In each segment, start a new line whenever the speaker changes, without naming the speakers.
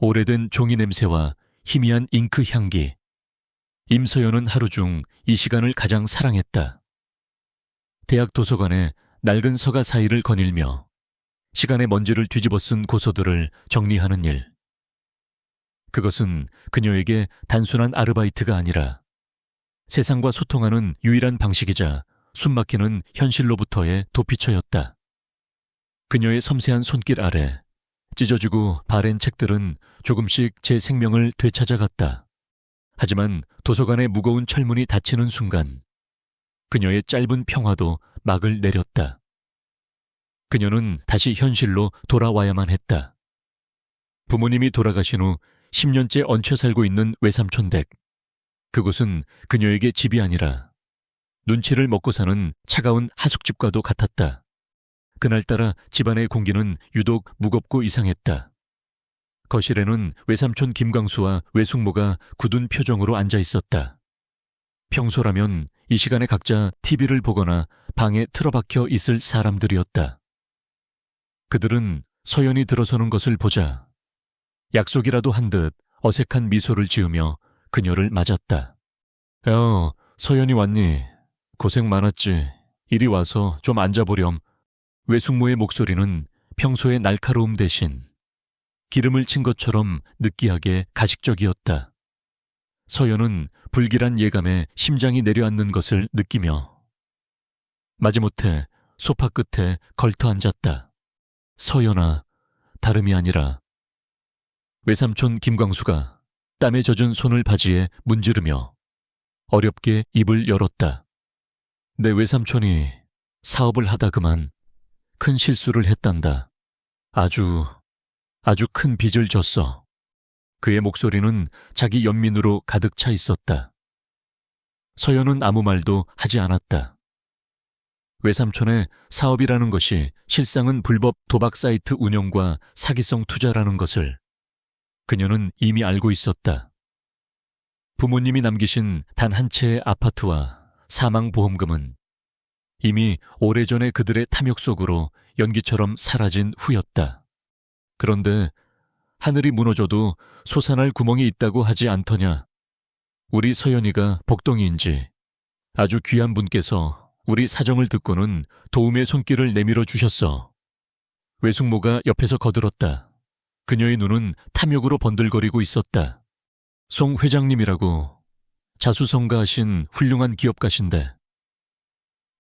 오래된 종이 냄새와 희미한 잉크 향기. 임서연은 하루 중 이 시간을 가장 사랑했다. 대학 도서관에 낡은 서가 사이를 거닐며 시간의 먼지를 뒤집어 쓴 고서들을 정리하는 일. 그것은 그녀에게 단순한 아르바이트가 아니라 세상과 소통하는 유일한 방식이자 숨막히는 현실로부터의 도피처였다. 그녀의 섬세한 손길 아래 찢어지고 바랜 책들은 조금씩 제 생명을 되찾아갔다. 하지만 도서관의 무거운 철문이 닫히는 순간 그녀의 짧은 평화도 막을 내렸다. 그녀는 다시 현실로 돌아와야만 했다. 부모님이 돌아가신 후 10년째 얹혀 살고 있는 외삼촌 댁. 그곳은 그녀에게 집이 아니라 눈치를 먹고 사는 차가운 하숙집과도 같았다. 그날따라 집안의 공기는 유독 무겁고 이상했다. 거실에는 외삼촌 김광수와 외숙모가 굳은 표정으로 앉아 있었다. 평소라면 이 시간에 각자 TV를 보거나 방에 틀어박혀 있을 사람들이었다. 그들은 서연이 들어서는 것을 보자 약속이라도 한 듯 어색한 미소를 지으며 그녀를 맞았다. 야, 서연이 왔니? 고생 많았지. 이리 와서 좀 앉아보렴. 외숙모의 목소리는 평소의 날카로움 대신 기름을 친 것처럼 느끼하게 가식적이었다. 서연은 불길한 예감에 심장이 내려앉는 것을 느끼며 마지못해 소파 끝에 걸터 앉았다. 서연아, 다름이 아니라 외삼촌 김광수가 땀에 젖은 손을 바지에 문지르며 어렵게 입을 열었다. 내 외삼촌이 사업을 하다 그만 큰 실수를 했단다. 아주 큰 빚을 졌어. 그의 목소리는 자기 연민으로 가득 차 있었다. 서연은 아무 말도 하지 않았다. 외삼촌의 사업이라는 것이 실상은 불법 도박 사이트 운영과 사기성 투자라는 것을 그녀는 이미 알고 있었다. 부모님이 남기신 단 한 채의 아파트와 사망보험금은 이미 오래전에 그들의 탐욕 속으로 연기처럼 사라진 후였다. 그런데 하늘이 무너져도 솟아날 구멍이 있다고 하지 않더냐. 우리 서연이가 복덩이인지 아주 귀한 분께서 우리 사정을 듣고는 도움의 손길을 내밀어 주셨어. 외숙모가 옆에서 거들었다. 그녀의 눈은 탐욕으로 번들거리고 있었다. 송 회장님이라고 자수성가하신 훌륭한 기업가신데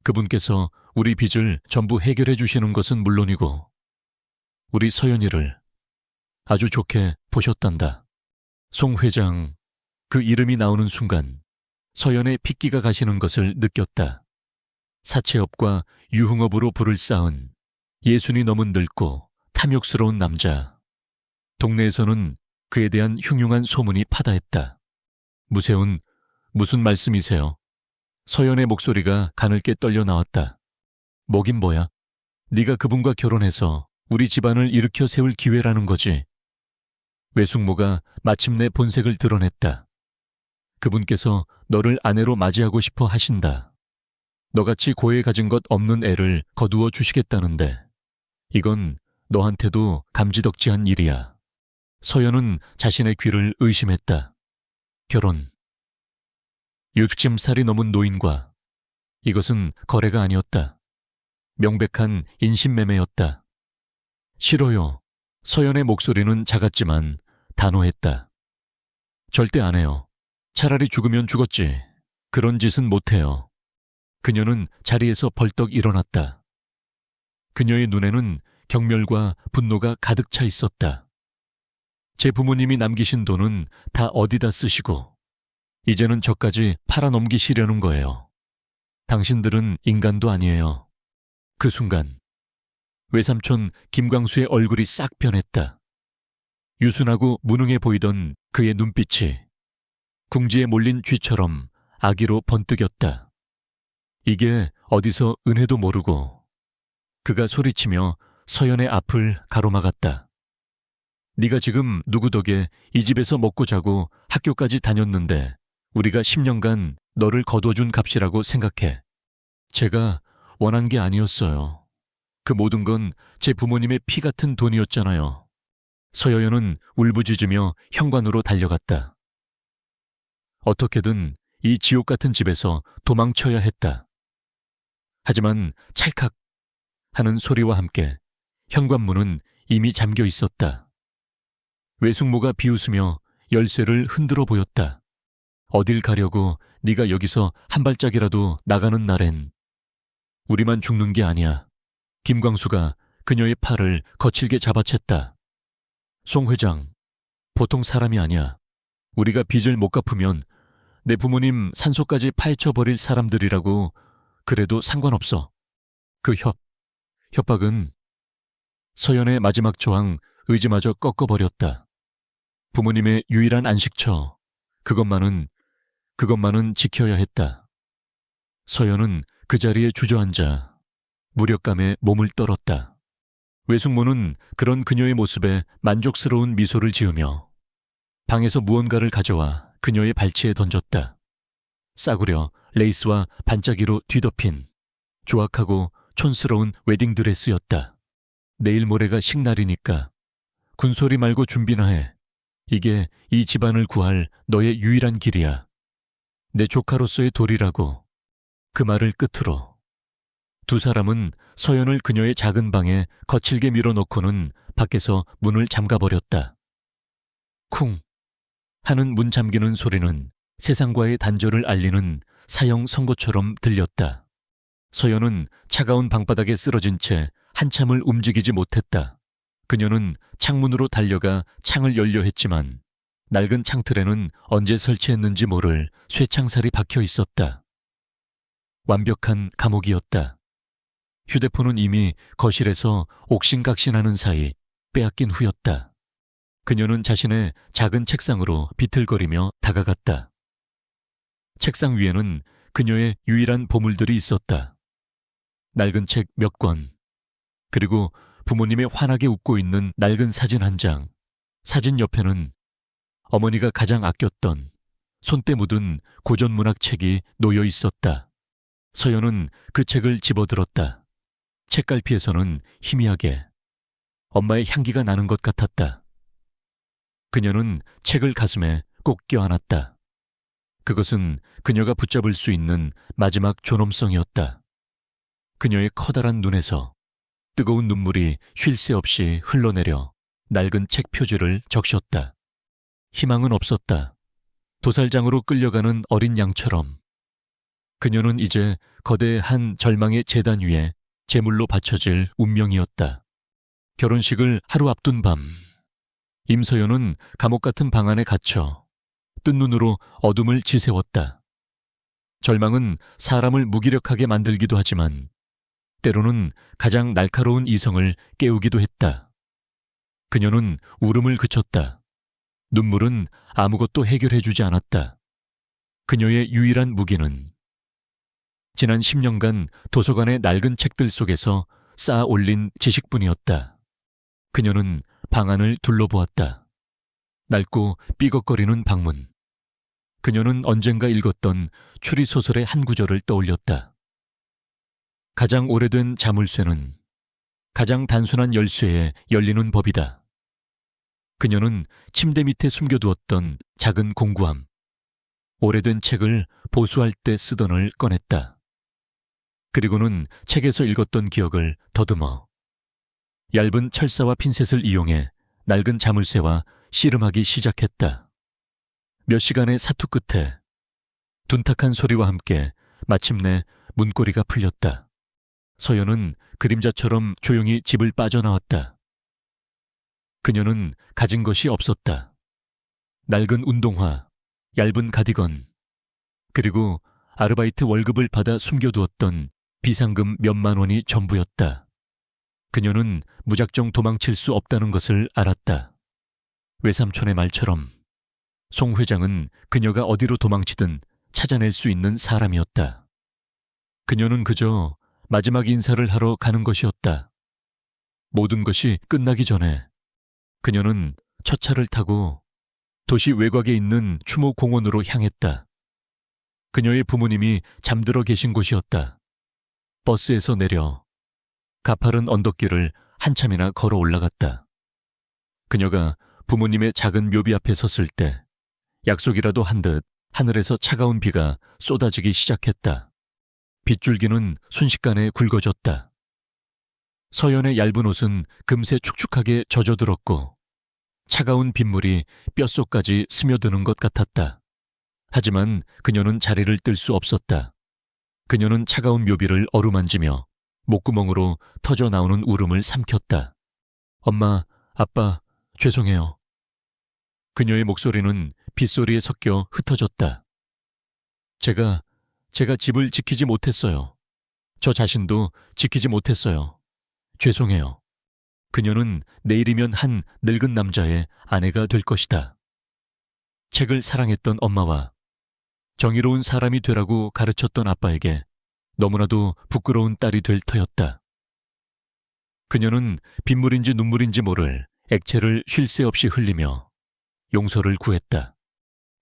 그분께서 우리 빚을 전부 해결해 주시는 것은 물론이고 우리 서연이를 아주 좋게 보셨단다. 송 회장, 그 이름이 나오는 순간 서연의 핏기가 가시는 것을 느꼈다. 사채업과 유흥업으로 부를 쌓은 예순이 넘은 늙고 탐욕스러운 남자. 동네에서는 그에 대한 흉흉한 소문이 파다했다. 무세운, 무슨 말씀이세요? 서연의 목소리가 가늘게 떨려 나왔다. 뭐긴 뭐야? 네가 그분과 결혼해서 우리 집안을 일으켜 세울 기회라는 거지. 외숙모가 마침내 본색을 드러냈다. 그분께서 너를 아내로 맞이하고 싶어 하신다. 너같이 고에 가진 것 없는 애를 거두어 주시겠다는데 이건 너한테도 감지덕지한 일이야. 서연은 자신의 귀를 의심했다. 결혼. 60살이 넘은 노인과 이것은 거래가 아니었다. 명백한 인신매매였다. 싫어요. 서연의 목소리는 작았지만 단호했다. 절대 안 해요. 차라리 죽으면 죽었지. 그런 짓은 못해요. 그녀는 자리에서 벌떡 일어났다. 그녀의 눈에는 경멸과 분노가 가득 차 있었다. 제 부모님이 남기신 돈은 다 어디다 쓰시고 이제는 저까지 팔아넘기시려는 거예요. 당신들은 인간도 아니에요. 그 순간 외삼촌 김광수의 얼굴이 싹 변했다. 유순하고 무능해 보이던 그의 눈빛이 궁지에 몰린 쥐처럼 아기로 번뜩였다. 이게 어디서 은혜도 모르고 그가 소리치며 서연의 앞을 가로막았다. 네가 지금 누구 덕에 이 집에서 먹고 자고 학교까지 다녔는데 우리가 10년간 너를 거둬준 값이라고 생각해. 제가 원한 게 아니었어요. 그 모든 건 제 부모님의 피 같은 돈이었잖아요. 서여연은 울부짖으며 현관으로 달려갔다. 어떻게든 이 지옥 같은 집에서 도망쳐야 했다. 하지만 찰칵 하는 소리와 함께 현관문은 이미 잠겨 있었다. 외숙모가 비웃으며 열쇠를 흔들어 보였다. 어딜 가려고 네가 여기서 한 발짝이라도 나가는 날엔 우리만 죽는 게 아니야. 김광수가 그녀의 팔을 거칠게 잡아챘다. 송 회장, 보통 사람이 아니야. 우리가 빚을 못 갚으면 내 부모님 산소까지 파헤쳐버릴 사람들이라고. 그래도 상관없어. 그 협박은 서연의 마지막 저항 의지마저 꺾어버렸다. 부모님의 유일한 안식처, 그것만은 지켜야 했다. 서연은 그 자리에 주저앉아 무력감에 몸을 떨었다. 외숙모는 그런 그녀의 모습에 만족스러운 미소를 지으며 방에서 무언가를 가져와 그녀의 발치에 던졌다. 싸구려 레이스와 반짝이로 뒤덮인 조악하고 촌스러운 웨딩드레스였다. 내일 모레가 식날이니까 군소리 말고 준비나 해. 이게 이 집안을 구할 너의 유일한 길이야. 내 조카로서의 도리라고. 그 말을 끝으로 두 사람은 서연을 그녀의 작은 방에 거칠게 밀어넣고는 밖에서 문을 잠가버렸다. 쿵 하는 문 잠기는 소리는 세상과의 단절을 알리는 사형 선고처럼 들렸다. 서연은 차가운 방바닥에 쓰러진 채 한참을 움직이지 못했다. 그녀는 창문으로 달려가 창을 열려 했지만 낡은 창틀에는 언제 설치했는지 모를 쇠창살이 박혀 있었다. 완벽한 감옥이었다. 휴대폰은 이미 거실에서 옥신각신하는 사이 빼앗긴 후였다. 그녀는 자신의 작은 책상으로 비틀거리며 다가갔다. 책상 위에는 그녀의 유일한 보물들이 있었다. 낡은 책 몇 권, 그리고 부모님의 환하게 웃고 있는 낡은 사진 한 장. 사진 옆에는 어머니가 가장 아꼈던 손때 묻은 고전문학 책이 놓여 있었다. 서연은 그 책을 집어들었다. 책갈피에서는 희미하게 엄마의 향기가 나는 것 같았다. 그녀는 책을 가슴에 꼭 껴안았다. 그것은 그녀가 붙잡을 수 있는 마지막 존엄성이었다. 그녀의 커다란 눈에서 뜨거운 눈물이 쉴 새 없이 흘러내려 낡은 책 표지를 적셨다. 희망은 없었다. 도살장으로 끌려가는 어린 양처럼 그녀는 이제 거대한 절망의 제단 위에 제물로 바쳐질 운명이었다. 결혼식을 하루 앞둔 밤, 임서연은 감옥 같은 방 안에 갇혀 뜬 눈으로 어둠을 지새웠다. 절망은 사람을 무기력하게 만들기도 하지만 때로는 가장 날카로운 이성을 깨우기도 했다. 그녀는 울음을 그쳤다. 눈물은 아무것도 해결해주지 않았다. 그녀의 유일한 무기는 지난 10년간 도서관의 낡은 책들 속에서 쌓아 올린 지식뿐이었다. 그녀는 방 안을 둘러보았다. 낡고 삐걱거리는 방문. 그녀는 언젠가 읽었던 추리소설의 한 구절을 떠올렸다. 가장 오래된 자물쇠는 가장 단순한 열쇠에 열리는 법이다. 그녀는 침대 밑에 숨겨두었던 작은 공구함, 오래된 책을 보수할 때 쓰던을 꺼냈다. 그리고는 책에서 읽었던 기억을 더듬어 얇은 철사와 핀셋을 이용해 낡은 자물쇠와 씨름하기 시작했다. 몇 시간의 사투 끝에 둔탁한 소리와 함께 마침내 문고리가 풀렸다. 서연은 그림자처럼 조용히 집을 빠져나왔다. 그녀는 가진 것이 없었다. 낡은 운동화, 얇은 가디건, 그리고 아르바이트 월급을 받아 숨겨두었던 비상금 몇만 원이 전부였다. 그녀는 무작정 도망칠 수 없다는 것을 알았다. 외삼촌의 말처럼 송 회장은 그녀가 어디로 도망치든 찾아낼 수 있는 사람이었다. 그녀는 그저 마지막 인사를 하러 가는 것이었다. 모든 것이 끝나기 전에 그녀는 첫 차를 타고 도시 외곽에 있는 추모공원으로 향했다. 그녀의 부모님이 잠들어 계신 곳이었다. 버스에서 내려 가파른 언덕길을 한참이나 걸어 올라갔다. 그녀가 부모님의 작은 묘비 앞에 섰을 때 약속이라도 한 듯 하늘에서 차가운 비가 쏟아지기 시작했다. 빗줄기는 순식간에 굵어졌다. 서연의 얇은 옷은 금세 축축하게 젖어들었고 차가운 빗물이 뼛속까지 스며드는 것 같았다. 하지만 그녀는 자리를 뜰 수 없었다. 그녀는 차가운 묘비를 어루만지며 목구멍으로 터져 나오는 울음을 삼켰다. 엄마, 아빠, 죄송해요. 그녀의 목소리는 빗소리에 섞여 흩어졌다. 제가 집을 지키지 못했어요. 저 자신도 지키지 못했어요. 죄송해요. 그녀는 내일이면 한 늙은 남자의 아내가 될 것이다. 책을 사랑했던 엄마와 정의로운 사람이 되라고 가르쳤던 아빠에게 너무나도 부끄러운 딸이 될 터였다. 그녀는 빗물인지 눈물인지 모를 액체를 쉴 새 없이 흘리며 용서를 구했다.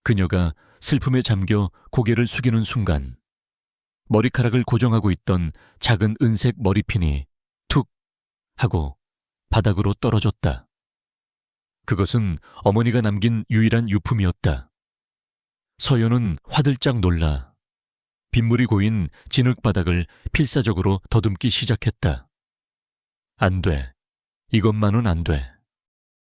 그녀가 슬픔에 잠겨 고개를 숙이는 순간 머리카락을 고정하고 있던 작은 은색 머리핀이 툭 하고 바닥으로 떨어졌다. 그것은 어머니가 남긴 유일한 유품이었다. 서연은 화들짝 놀라 빗물이 고인 진흙바닥을 필사적으로 더듬기 시작했다. 안 돼. 이것만은 안 돼.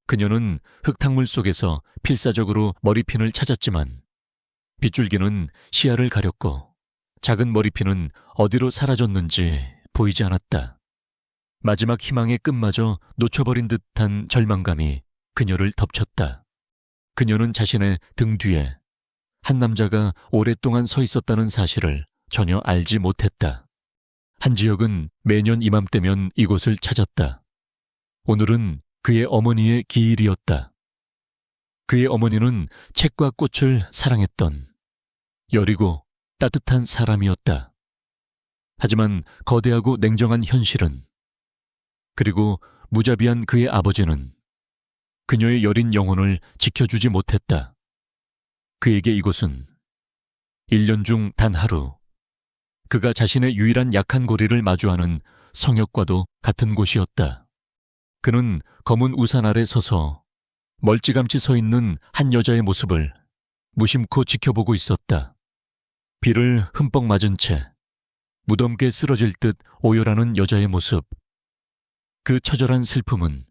그녀는 흙탕물 속에서 필사적으로 머리핀을 찾았지만 빗줄기는 시야를 가렸고 작은 머리핀은 어디로 사라졌는지 보이지 않았다. 마지막 희망의 끝마저 놓쳐버린 듯한 절망감이 그녀를 덮쳤다. 그녀는 자신의 등 뒤에 한 남자가 오랫동안 서 있었다는 사실을 전혀 알지 못했다. 한지혁은 매년 이맘때면 이곳을 찾았다. 오늘은 그의 어머니의 기일이었다. 그의 어머니는 책과 꽃을 사랑했던 여리고 따뜻한 사람이었다. 하지만 거대하고 냉정한 현실은 그리고 무자비한 그의 아버지는 그녀의 여린 영혼을 지켜주지 못했다. 그에게 이곳은 1년 중 단 하루 그가 자신의 유일한 약한 고리를 마주하는 성역과도 같은 곳이었다. 그는 검은 우산 아래 서서 멀찌감치 서 있는 한 여자의 모습을 무심코 지켜보고 있었다. 비를 흠뻑 맞은 채 무덤께 쓰러질 듯 오열하는 여자의 모습. 그 처절한 슬픔은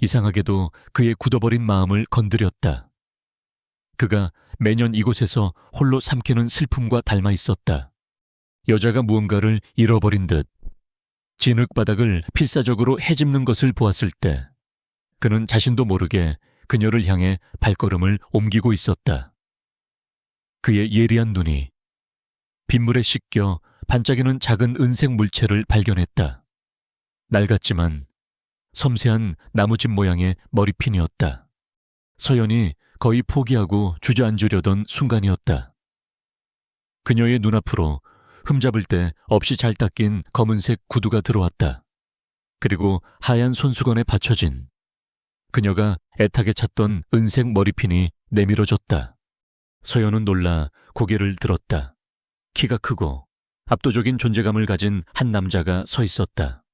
이상하게도 그의 굳어버린 마음을 건드렸다. 그가 매년 이곳에서 홀로 삼키는 슬픔과 닮아 있었다. 여자가 무언가를 잃어버린 듯 진흙바닥을 필사적으로 헤집는 것을 보았을 때 그는 자신도 모르게 그녀를 향해 발걸음을 옮기고 있었다. 그의 예리한 눈이 빗물에 씻겨 반짝이는 작은 은색 물체를 발견했다. 낡았지만 섬세한 나무집 모양의 머리핀이었다. 서연이 거의 포기하고 주저앉으려던 순간이었다. 그녀의 눈앞으로 흠잡을 때 없이 잘 닦인 검은색 구두가 들어왔다. 그리고 하얀 손수건에 받쳐진 그녀가 애타게 찾던 은색 머리핀이 내밀어졌다. 서연은 놀라 고개를 들었다. 키가 크고 압도적인 존재감을 가진 한 남자가 서 있었다.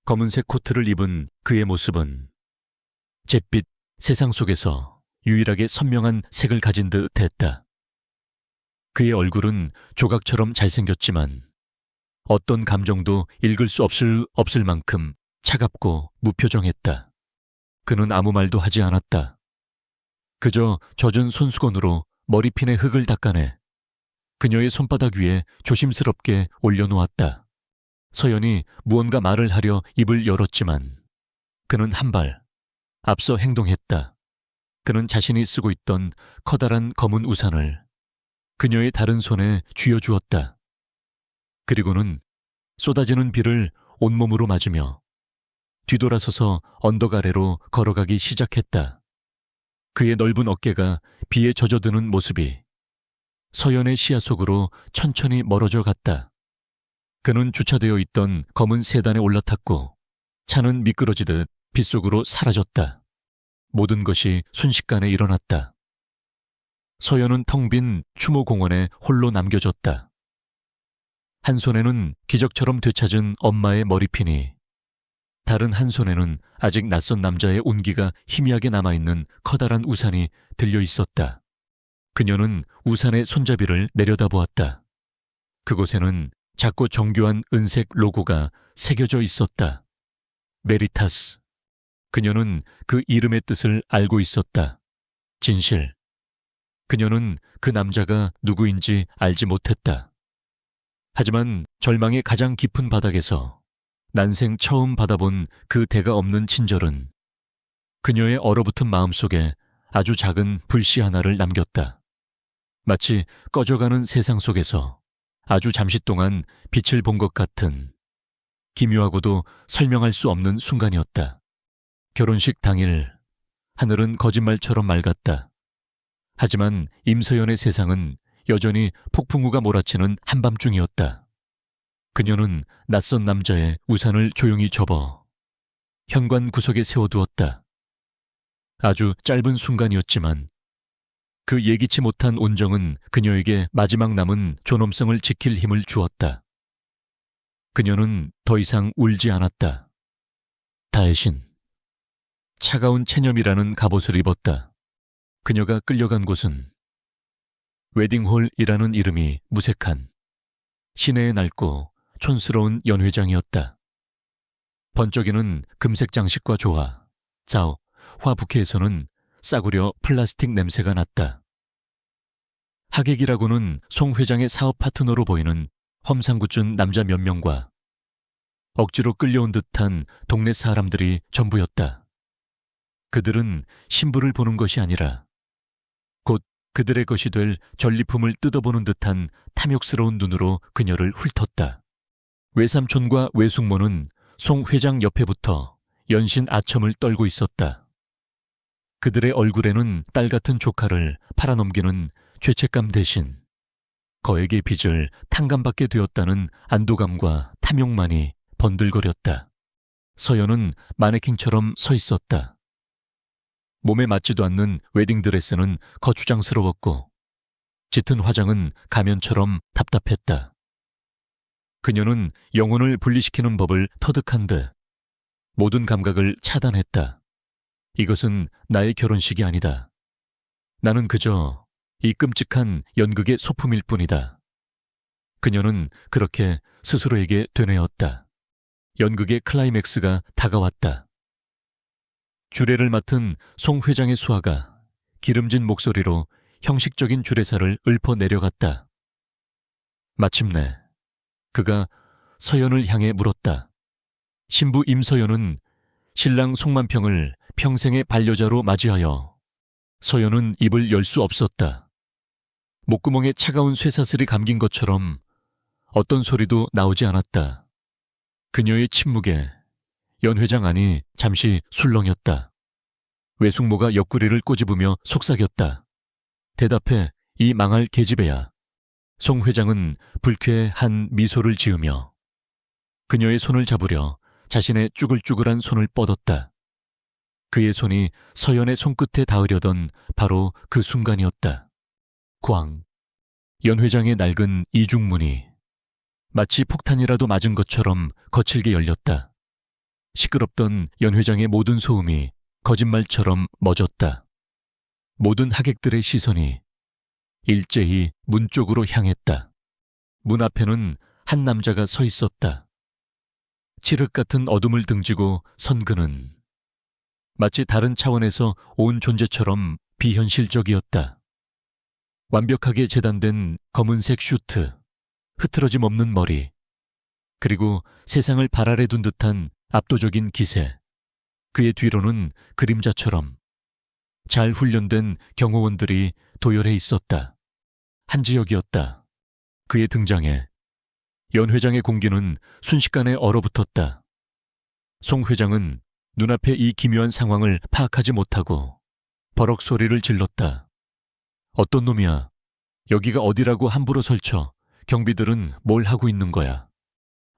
검은색 코트를 입은 그의 모습은 잿빛 세상 속에서 유일하게 선명한 색을 가진 듯 했다. 그의 얼굴은 조각처럼 잘생겼지만 어떤 감정도 읽을 수 없을 만큼 차갑고 무표정했다. 그는 아무 말도 하지 않았다. 그저 젖은 손수건으로 머리핀의 흙을 닦아내 그녀의 손바닥 위에 조심스럽게 올려놓았다. 서연이 무언가 말을 하려 입을 열었지만 그는 한 발 앞서 행동했다. 그는 자신이 쓰고 있던 커다란 검은 우산을 그녀의 다른 손에 쥐어주었다. 그리고는 쏟아지는 비를 온몸으로 맞으며 뒤돌아서서 언덕 아래로 걸어가기 시작했다. 그의 넓은 어깨가 비에 젖어드는 모습이 서연의 시야 속으로 천천히 멀어져 갔다. 그는 주차되어 있던 검은 세단에 올라탔고 차는 미끄러지듯 빗속으로 사라졌다. 모든 것이 순식간에 일어났다. 서연은 텅 빈 추모공원에 홀로 남겨졌다. 한 손에는 기적처럼 되찾은 엄마의 머리핀이 다른 한 손에는 아직 낯선 남자의 온기가 희미하게 남아있는 커다란 우산이 들려 있었다. 그녀는 우산의 손잡이를 내려다보았다. 그곳에는 작고 정교한 은색 로고가 새겨져 있었다. 메리타스. 그녀는 그 이름의 뜻을 알고 있었다. 진실. 그녀는 그 남자가 누구인지 알지 못했다. 하지만 절망의 가장 깊은 바닥에서 난생 처음 받아본 그 대가 없는 친절은 그녀의 얼어붙은 마음속에 아주 작은 불씨 하나를 남겼다. 마치 꺼져가는 세상 속에서 아주 잠시 동안 빛을 본 것 같은 기묘하고도 설명할 수 없는 순간이었다. 결혼식 당일 하늘은 거짓말처럼 맑았다. 하지만 임서연의 세상은 여전히 폭풍우가 몰아치는 한밤중이었다. 그녀는 낯선 남자의 우산을 조용히 접어 현관 구석에 세워두었다. 아주 짧은 순간이었지만 그 예기치 못한 온정은 그녀에게 마지막 남은 존엄성을 지킬 힘을 주었다. 그녀는 더 이상 울지 않았다. 다혜신. 차가운 체념이라는 갑옷을 입었다. 그녀가 끌려간 곳은 웨딩홀이라는 이름이 무색한 시내의 낡고 촌스러운 연회장이었다. 번쩍이는 금색 장식과 조화, 자오, 화 부케에서는 싸구려 플라스틱 냄새가 났다. 하객이라고는 송 회장의 사업 파트너로 보이는 험상궂은 남자 몇 명과 억지로 끌려온 듯한 동네 사람들이 전부였다. 그들은 신부를 보는 것이 아니라 곧 그들의 것이 될 전리품을 뜯어보는 듯한 탐욕스러운 눈으로 그녀를 훑었다. 외삼촌과 외숙모는 송 회장 옆에 붙어 연신 아첨을 떨고 있었다. 그들의 얼굴에는 딸 같은 조카를 팔아넘기는 죄책감 대신 거액의 빚을 탕감받게 되었다는 안도감과 탐욕만이 번들거렸다. 서연은 마네킹처럼 서 있었다. 몸에 맞지도 않는 웨딩드레스는 거추장스러웠고 짙은 화장은 가면처럼 답답했다. 그녀는 영혼을 분리시키는 법을 터득한 듯 모든 감각을 차단했다. 이것은 나의 결혼식이 아니다. 나는 그저 이 끔찍한 연극의 소품일 뿐이다. 그녀는 그렇게 스스로에게 되뇌었다. 연극의 클라이맥스가 다가왔다. 주례를 맡은 송 회장의 수하가 기름진 목소리로 형식적인 주례사를 읊어 내려갔다. 마침내 그가 서연을 향해 물었다. 신부 임서연은 신랑 송만평을 평생의 반려자로 맞이하여 서연은 입을 열 수 없었다. 목구멍에 차가운 쇠사슬이 감긴 것처럼 어떤 소리도 나오지 않았다. 그녀의 침묵에 연 회장 안이 잠시 술렁였다. 외숙모가 옆구리를 꼬집으며 속삭였다. 대답해, 이 망할 계집애야. 송 회장은 불쾌한 미소를 지으며 그녀의 손을 잡으려 자신의 쭈글쭈글한 손을 뻗었다. 그의 손이 서연의 손끝에 닿으려던 바로 그 순간이었다. 꽝. 연 회장의 낡은 이중문이 마치 폭탄이라도 맞은 것처럼 거칠게 열렸다. 시끄럽던 연 회장의 모든 소음이 거짓말처럼 멎었다. 모든 하객들의 시선이 일제히 문 쪽으로 향했다. 문 앞에는 한 남자가 서 있었다. 칠흑 같은 어둠을 등지고 선 그는 마치 다른 차원에서 온 존재처럼 비현실적이었다. 완벽하게 재단된 검은색 슈트, 흐트러짐 없는 머리, 그리고 세상을 발 아래 둔 듯한 압도적인 기세. 그의 뒤로는 그림자처럼 잘 훈련된 경호원들이 도열해 있었다. 한 지역이었다. 그의 등장에 연 회장의 공기는 순식간에 얼어붙었다. 송 회장은 눈앞의 이 기묘한 상황을 파악하지 못하고 버럭 소리를 질렀다. 어떤 놈이야? 여기가 어디라고 함부로 설쳐? 경비들은 뭘 하고 있는 거야?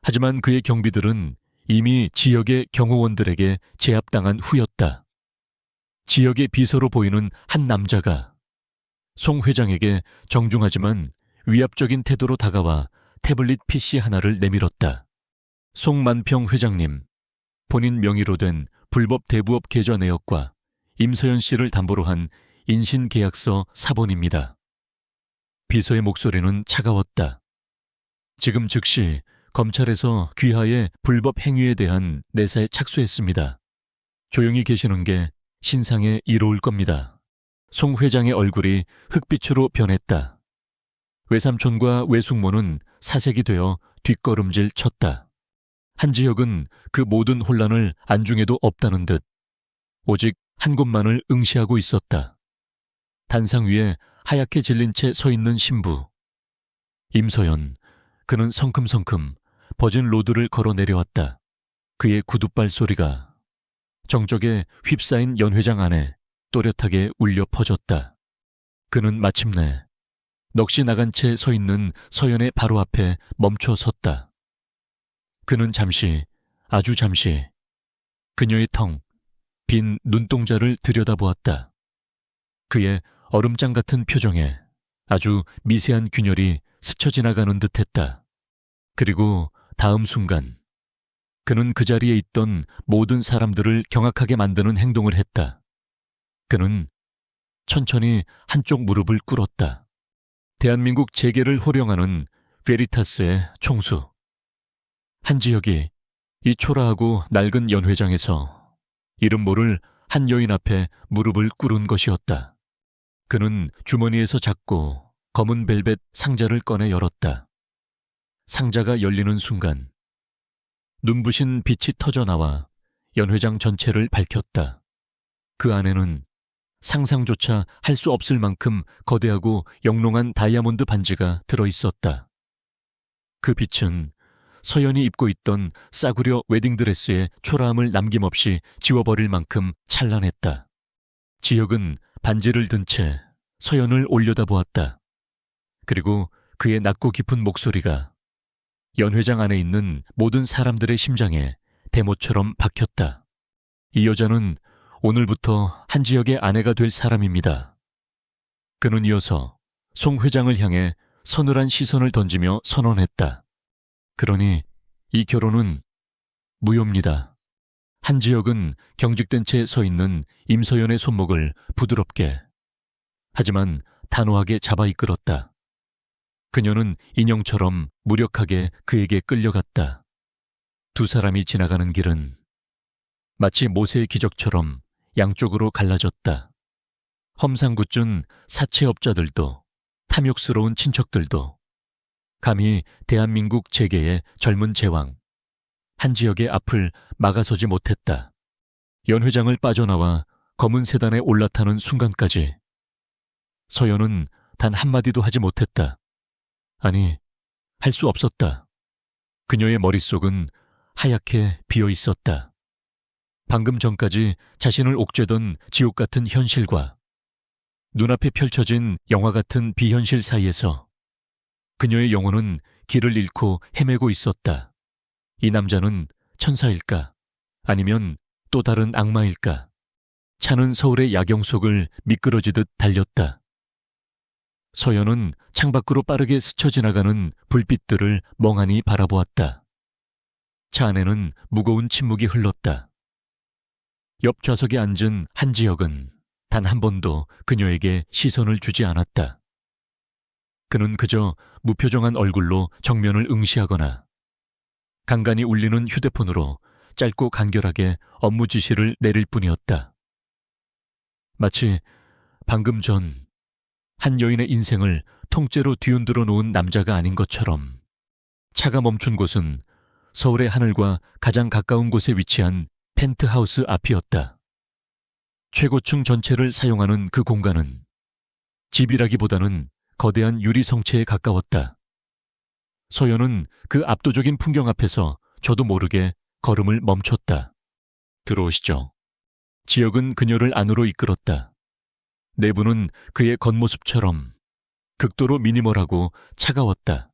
하지만 그의 경비들은 이미 지역의 경호원들에게 제압당한 후였다. 지역의 비서로 보이는 한 남자가 송 회장에게 정중하지만 위압적인 태도로 다가와 태블릿 PC 하나를 내밀었다. 송만평 회장님, 본인 명의로 된 불법 대부업 계좌 내역과 임서연 씨를 담보로 한 인신계약서 사본입니다. 비서의 목소리는 차가웠다. 지금 즉시 검찰에서 귀하의 불법 행위에 대한 내사에 착수했습니다. 조용히 계시는 게 신상에 이로울 겁니다. 송 회장의 얼굴이 흑빛으로 변했다. 외삼촌과 외숙모는 사색이 되어 뒷걸음질 쳤다. 한지혁은 그 모든 혼란을 안중에도 없다는 듯 오직 한 곳만을 응시하고 있었다. 단상 위에 하얗게 질린 채 서 있는 신부. 임서연, 그는 성큼성큼 버진 로드를 걸어 내려왔다. 그의 구둣발 소리가 정적에 휩싸인 연회장 안에 또렷하게 울려 퍼졌다. 그는 마침내 넋이 나간 채 서 있는 서연의 바로 앞에 멈춰 섰다. 그는 잠시, 아주 잠시 그녀의 텅 빈 눈동자를 들여다보았다. 그의 얼음장 같은 표정에 아주 미세한 균열이 스쳐 지나가는 듯했다. 그리고 다음 순간 그는 그 자리에 있던 모든 사람들을 경악하게 만드는 행동을 했다. 그는 천천히 한쪽 무릎을 꿇었다. 대한민국 재계를 호령하는 베리타스의 총수. 한지혁이 이 초라하고 낡은 연회장에서 이름 모를 한 여인 앞에 무릎을 꿇은 것이었다. 그는 주머니에서 작고 검은 벨벳 상자를 꺼내 열었다. 상자가 열리는 순간 눈부신 빛이 터져나와 연회장 전체를 밝혔다. 그 안에는 상상조차 할 수 없을 만큼 거대하고 영롱한 다이아몬드 반지가 들어있었다. 그 빛은 서연이 입고 있던 싸구려 웨딩드레스의 초라함을 남김없이 지워버릴 만큼 찬란했다. 지혁은 반지를 든 채 서연을 올려다보았다. 그리고 그의 낮고 깊은 목소리가 연회장 안에 있는 모든 사람들의 심장에 대모처럼 박혔다. 이 여자는 오늘부터 한지혁의 아내가 될 사람입니다. 그는 이어서 송 회장을 향해 서늘한 시선을 던지며 선언했다. 그러니 이 결혼은 무효입니다. 한지혁은 경직된 채 서 있는 임서연의 손목을 부드럽게 하지만 단호하게 잡아 이끌었다. 그녀는 인형처럼 무력하게 그에게 끌려갔다. 두 사람이 지나가는 길은 마치 모세의 기적처럼 양쪽으로 갈라졌다. 험상궂은 사채업자들도 탐욕스러운 친척들도 감히 대한민국 재계의 젊은 제왕 한지혁의 앞을 막아서지 못했다. 연회장을 빠져나와 검은 세단에 올라타는 순간까지 서연은 단 한마디도 하지 못했다. 아니, 할 수 없었다. 그녀의 머릿속은 하얗게 비어 있었다. 방금 전까지 자신을 옥죄던 지옥 같은 현실과 눈앞에 펼쳐진 영화 같은 비현실 사이에서 그녀의 영혼은 길을 잃고 헤매고 있었다. 이 남자는 천사일까? 아니면 또 다른 악마일까? 차는 서울의 야경 속을 미끄러지듯 달렸다. 서연은 창밖으로 빠르게 스쳐 지나가는 불빛들을 멍하니 바라보았다. 차 안에는 무거운 침묵이 흘렀다. 옆 좌석에 앉은 한지혁은 단 한 번도 그녀에게 시선을 주지 않았다. 그는 그저 무표정한 얼굴로 정면을 응시하거나 간간히 울리는 휴대폰으로 짧고 간결하게 업무 지시를 내릴 뿐이었다. 마치 방금 전 한 여인의 인생을 통째로 뒤흔들어 놓은 남자가 아닌 것처럼 차가 멈춘 곳은 서울의 하늘과 가장 가까운 곳에 위치한 펜트하우스 앞이었다. 최고층 전체를 사용하는 그 공간은 집이라기보다는 거대한 유리 성체에 가까웠다. 서연은 그 압도적인 풍경 앞에서 저도 모르게 걸음을 멈췄다. 들어오시죠. 지혁은 그녀를 안으로 이끌었다. 내부는 그의 겉모습처럼 극도로 미니멀하고 차가웠다.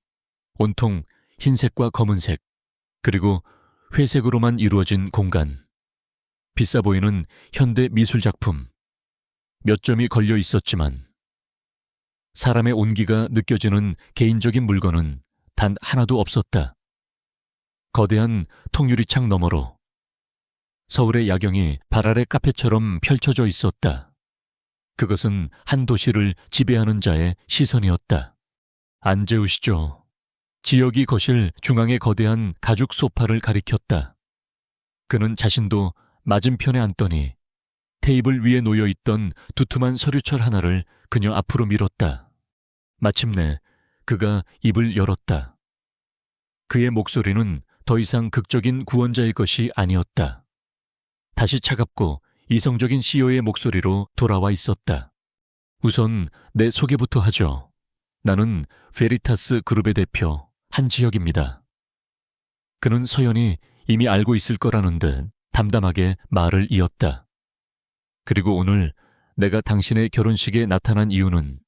온통 흰색과 검은색, 그리고 회색으로만 이루어진 공간. 비싸 보이는 현대 미술 작품. 몇 점이 걸려 있었지만 사람의 온기가 느껴지는 개인적인 물건은 단 하나도 없었다. 거대한 통유리창 너머로 서울의 야경이 발 아래 카페처럼 펼쳐져 있었다. 그것은 한 도시를 지배하는 자의 시선이었다. 앉으시죠. 지역이 거실 중앙의 거대한 가죽 소파를 가리켰다. 그는 자신도 맞은편에 앉더니 테이블 위에 놓여있던 두툼한 서류철 하나를 그녀 앞으로 밀었다. 마침내 그가 입을 열었다. 그의 목소리는 더 이상 극적인 구원자의 것이 아니었다. 다시 차갑고 이성적인 CEO의 목소리로 돌아와 있었다. 우선 내 소개부터 하죠. 나는 베리타스 그룹의 대표 한지혁입니다. 그는 서연이 이미 알고 있을 거라는 듯 담담하게 말을 이었다. 그리고 오늘 내가 당신의 결혼식에 나타난 이유는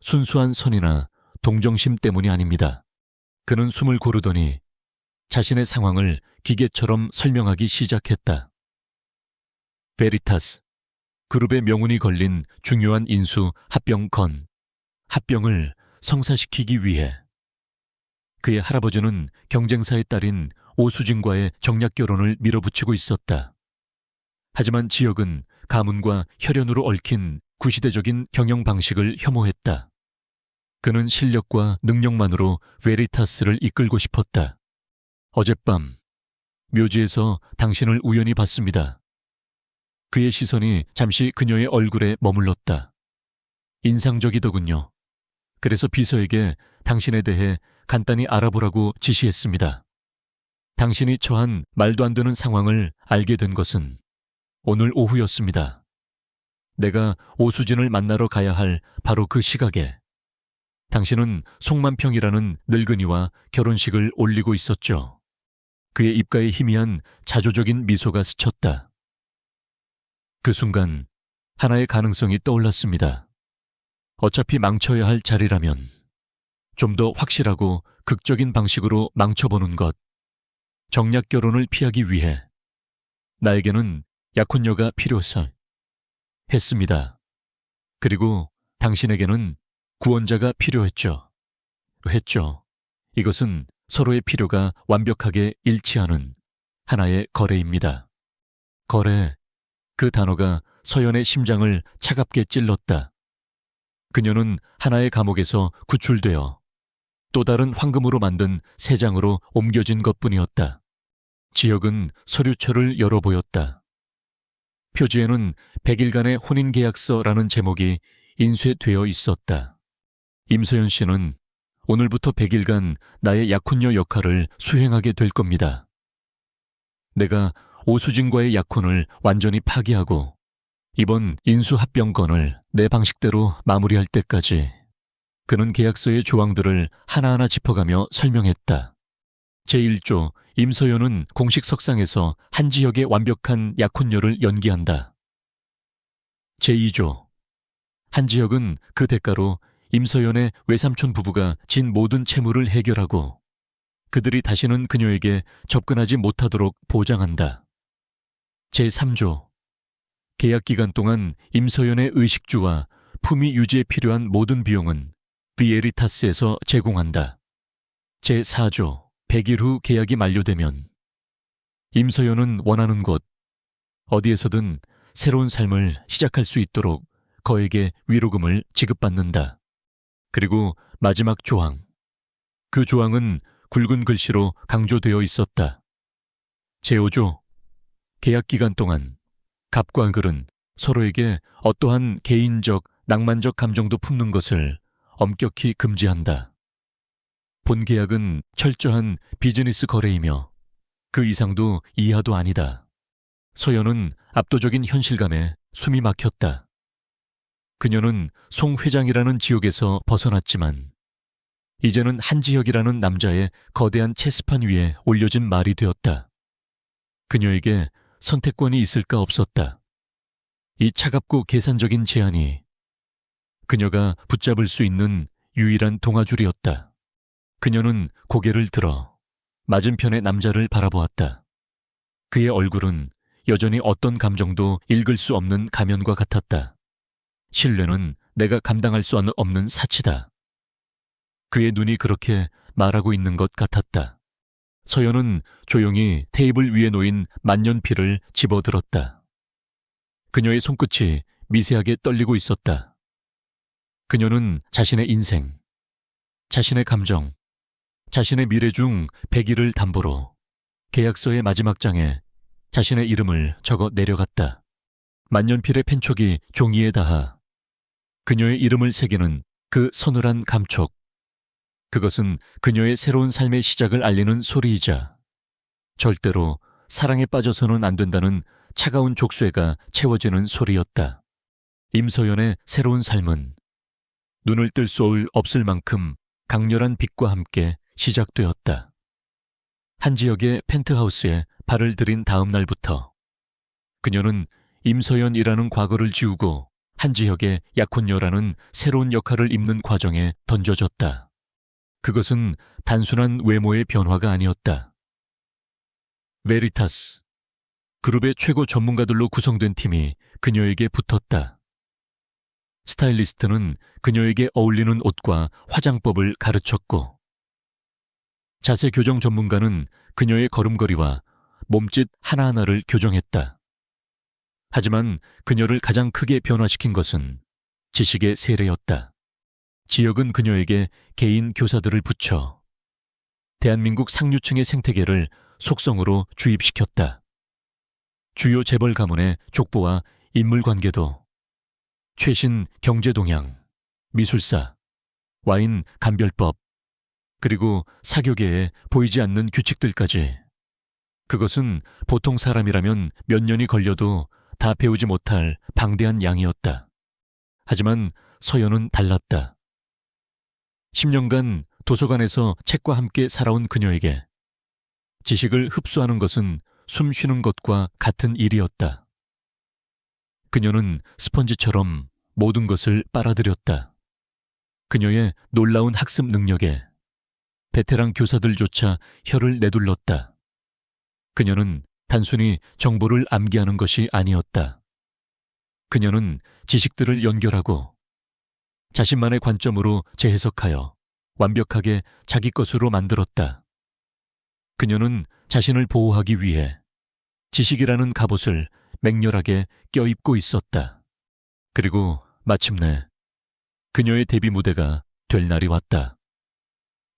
순수한 선이나 동정심 때문이 아닙니다. 그는 숨을 고르더니 자신의 상황을 기계처럼 설명하기 시작했다. 베리타스, 그룹의 명운이 걸린 중요한 인수 합병 건, 합병을 성사시키기 위해 그의 할아버지는 경쟁사의 딸인 오수진과의 정략 결혼을 밀어붙이고 있었다. 하지만 지역은 가문과 혈연으로 얽힌 구시대적인 경영 방식을 혐오했다. 그는 실력과 능력만으로 베리타스를 이끌고 싶었다. 어젯밤 묘지에서 당신을 우연히 봤습니다. 그의 시선이 잠시 그녀의 얼굴에 머물렀다. 인상적이더군요. 그래서 비서에게 당신에 대해 간단히 알아보라고 지시했습니다. 당신이 처한 말도 안 되는 상황을 알게 된 것은 오늘 오후였습니다. 내가 오수진을 만나러 가야 할 바로 그 시각에 당신은 송만평이라는 늙은이와 결혼식을 올리고 있었죠. 그의 입가에 희미한 자조적인 미소가 스쳤다. 그 순간 하나의 가능성이 떠올랐습니다. 어차피 망쳐야 할 자리라면 좀 더 확실하고 극적인 방식으로 망쳐보는 것. 정략 결혼을 피하기 위해 나에게는 약혼녀가 필요해서 했습니다. 그리고 당신에게는 구원자가 필요했죠. 이것은 서로의 필요가 완벽하게 일치하는 하나의 거래입니다. 거래, 그 단어가 서연의 심장을 차갑게 찔렀다. 그녀는 하나의 감옥에서 구출되어 또 다른 황금으로 만든 새 장으로 옮겨진 것뿐이었다. 지역은 서류철을 열어보였다. 표지에는 100일간의 혼인계약서라는 제목이 인쇄되어 있었다. 임서연 씨는 오늘부터 100일간 나의 약혼녀 역할을 수행하게 될 겁니다. 내가 오수진과의 약혼을 완전히 파기하고 이번 인수합병건을 내 방식대로 마무리할 때까지 그는 계약서의 조항들을 하나하나 짚어가며 설명했다. 제1조, 임서연은 공식 석상에서 한지혁의 완벽한 약혼녀를 연기한다. 제2조, 한지혁은 그 대가로 임서연의 외삼촌 부부가 진 모든 채무를 해결하고 그들이 다시는 그녀에게 접근하지 못하도록 보장한다. 제3조, 계약 기간 동안 임서연의 의식주와 품위 유지에 필요한 모든 비용은 베리타스에서 제공한다. 제4조, 100일 후 계약이 만료되면 임서연은 원하는 곳, 어디에서든 새로운 삶을 시작할 수 있도록 거액의 위로금을 지급받는다. 그리고 마지막 조항. 그 조항은 굵은 글씨로 강조되어 있었다. 제5조, 계약 기간 동안 갑과 을은 서로에게 어떠한 개인적, 낭만적 감정도 품는 것을 엄격히 금지한다. 본 계약은 철저한 비즈니스 거래이며 그 이상도 이하도 아니다. 서연은 압도적인 현실감에 숨이 막혔다. 그녀는 송 회장이라는 지옥에서 벗어났지만 이제는 한지혁이라는 남자의 거대한 체스판 위에 올려진 말이 되었다. 그녀에게 선택권이 있을까 없었다. 이 차갑고 계산적인 제안이 그녀가 붙잡을 수 있는 유일한 동아줄이었다. 그녀는 고개를 들어 맞은편의 남자를 바라보았다. 그의 얼굴은 여전히 어떤 감정도 읽을 수 없는 가면과 같았다. 신뢰는 내가 감당할 수 없는 사치다. 그의 눈이 그렇게 말하고 있는 것 같았다. 서연은 조용히 테이블 위에 놓인 만년필을 집어들었다. 그녀의 손끝이 미세하게 떨리고 있었다. 그녀는 자신의 인생, 자신의 감정, 자신의 미래 중 100일을 담보로 계약서의 마지막 장에 자신의 이름을 적어 내려갔다. 만년필의 펜촉이 종이에 닿아 그녀의 이름을 새기는 그 서늘한 감촉. 그것은 그녀의 새로운 삶의 시작을 알리는 소리이자 절대로 사랑에 빠져서는 안 된다는 차가운 족쇄가 채워지는 소리였다. 임서연의 새로운 삶은 눈을 뜰 수 없을 만큼 강렬한 빛과 함께 시작되었다. 한 지역의 펜트하우스에 발을 들인 다음 날부터 그녀는 임서연이라는 과거를 지우고 한 지역의 약혼녀라는 새로운 역할을 입는 과정에 던져졌다. 그것은 단순한 외모의 변화가 아니었다. 베리타스, 그룹의 최고 전문가들로 구성된 팀이 그녀에게 붙었다. 스타일리스트는 그녀에게 어울리는 옷과 화장법을 가르쳤고, 자세 교정 전문가는 그녀의 걸음걸이와 몸짓 하나하나를 교정했다. 하지만 그녀를 가장 크게 변화시킨 것은 지식의 세례였다. 지역은 그녀에게 개인 교사들을 붙여 대한민국 상류층의 생태계를 속성으로 주입시켰다. 주요 재벌 가문의 족보와 인물관계도 최신 경제 동향, 미술사, 와인 감별법, 그리고 사교계에 보이지 않는 규칙들까지. 그것은 보통 사람이라면 몇 년이 걸려도 다 배우지 못할 방대한 양이었다. 하지만 서연은 달랐다. 10년간 도서관에서 책과 함께 살아온 그녀에게 지식을 흡수하는 것은 숨 쉬는 것과 같은 일이었다. 그녀는 스펀지처럼 모든 것을 빨아들였다. 그녀의 놀라운 학습 능력에 베테랑 교사들조차 혀를 내둘렀다. 그녀는 단순히 정보를 암기하는 것이 아니었다. 그녀는 지식들을 연결하고 자신만의 관점으로 재해석하여 완벽하게 자기 것으로 만들었다. 그녀는 자신을 보호하기 위해 지식이라는 갑옷을 맹렬하게 껴입고 있었다. 그리고 마침내 그녀의 데뷔 무대가 될 날이 왔다.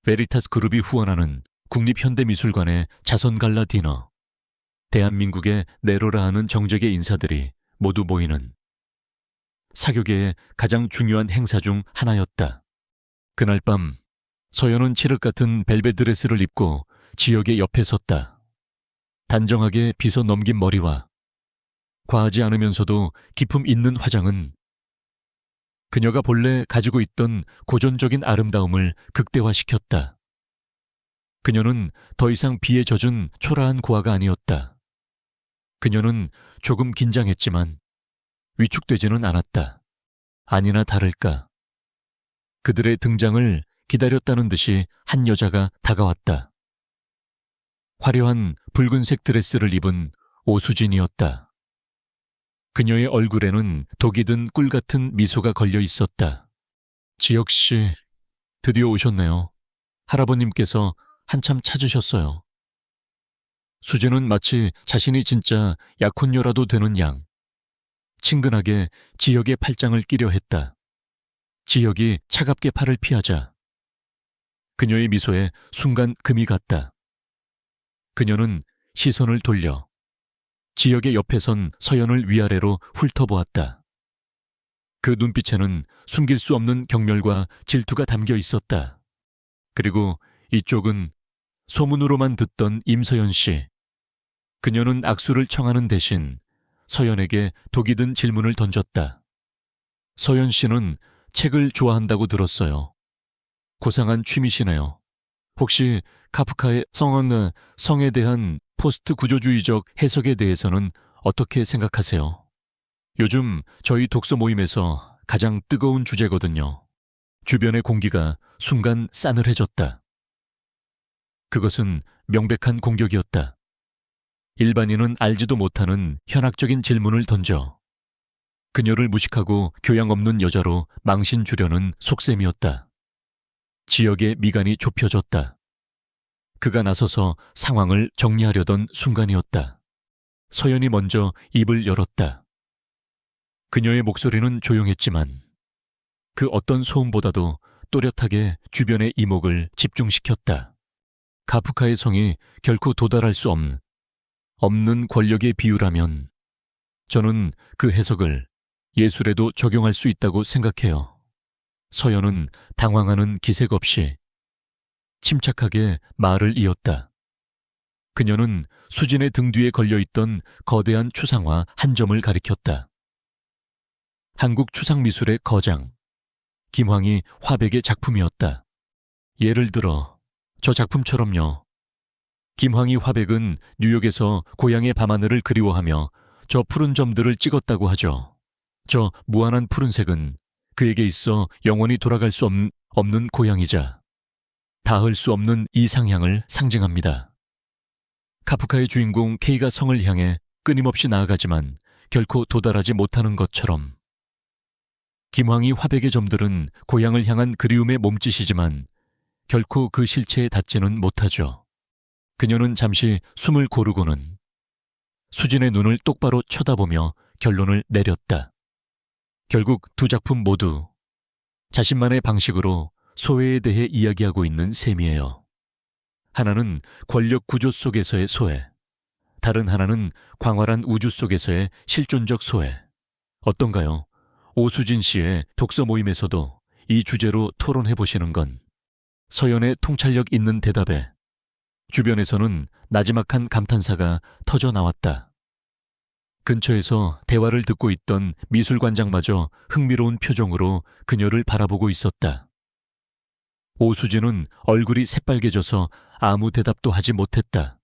베리타스 그룹이 후원하는 국립현대미술관의 자선갈라 디너. 대한민국의 네로라 하는 정재계 인사들이 모두 모이는 사교계의 가장 중요한 행사 중 하나였다. 그날 밤 서연은 칠흑 같은 벨벳 드레스를 입고 지역의 옆에 섰다. 단정하게 빗어 넘긴 머리와 과하지 않으면서도 기품 있는 화장은 그녀가 본래 가지고 있던 고전적인 아름다움을 극대화시켰다. 그녀는 더 이상 비에 젖은 초라한 고아가 아니었다. 그녀는 조금 긴장했지만 위축되지는 않았다. 아니나 다를까. 그들의 등장을 기다렸다는 듯이 한 여자가 다가왔다. 화려한 붉은색 드레스를 입은 오수진이었다. 그녀의 얼굴에는 독이 든 꿀 같은 미소가 걸려 있었다. 지혁씨, 드디어 오셨네요. 할아버님께서 한참 찾으셨어요. 수진은 마치 자신이 진짜 약혼녀라도 되는 양 친근하게 지혁의 팔짱을 끼려 했다. 지혁이 차갑게 팔을 피하자 그녀의 미소에 순간 금이 갔다. 그녀는 시선을 돌려 지혁의 옆에 선 서연을 위아래로 훑어보았다. 그 눈빛에는 숨길 수 없는 경멸과 질투가 담겨 있었다. 그리고 이쪽은 소문으로만 듣던 임서연 씨. 그녀는 악수를 청하는 대신 서연에게 독이 든 질문을 던졌다. 서연 씨는 책을 좋아한다고 들었어요. 고상한 취미시네요. 혹시 카프카의 성에 대한 포스트 구조주의적 해석에 대해서는 어떻게 생각하세요? 요즘 저희 독서 모임에서 가장 뜨거운 주제거든요. 주변의 공기가 순간 싸늘해졌다. 그것은 명백한 공격이었다. 일반인은 알지도 못하는 현학적인 질문을 던져 그녀를 무식하고 교양 없는 여자로 망신 주려는 속셈이었다. 지역의 미간이 좁혀졌다. 그가 나서서 상황을 정리하려던 순간이었다. 서연이 먼저 입을 열었다. 그녀의 목소리는 조용했지만 그 어떤 소음보다도 또렷하게 주변의 이목을 집중시켰다. 카프카의 성이 결코 도달할 수 없는 권력의 비유라면 저는 그 해석을 예술에도 적용할 수 있다고 생각해요. 서연은 당황하는 기색 없이 침착하게 말을 이었다. 그녀는 수진의 등 뒤에 걸려있던 거대한 추상화 한 점을 가리켰다. 한국 추상미술의 거장, 김황희 화백의 작품이었다. 예를 들어 저 작품처럼요. 김황희 화백은 뉴욕에서 고향의 밤하늘을 그리워하며 저 푸른 점들을 찍었다고 하죠. 저 무한한 푸른색은 그에게 있어 영원히 돌아갈 수 없는 고향이자 닿을 수 없는 이상향을 상징합니다. 카프카의 주인공 K가 성을 향해 끊임없이 나아가지만 결코 도달하지 못하는 것처럼 김황희 화백의 점들은 고향을 향한 그리움의 몸짓이지만 결코 그 실체에 닿지는 못하죠. 그녀는 잠시 숨을 고르고는 수진의 눈을 똑바로 쳐다보며 결론을 내렸다. 결국 두 작품 모두 자신만의 방식으로 소외에 대해 이야기하고 있는 셈이에요. 하나는 권력 구조 속에서의 소외, 다른 하나는 광활한 우주 속에서의 실존적 소외. 어떤가요? 오수진 씨의 독서 모임에서도 이 주제로 토론해보시는 건 서연의 통찰력 있는 대답에 주변에서는 나지막한 감탄사가 터져 나왔다. 근처에서 대화를 듣고 있던 미술관장마저 흥미로운 표정으로 그녀를 바라보고 있었다. 오수진은 얼굴이 새빨개져서 아무 대답도 하지 못했다.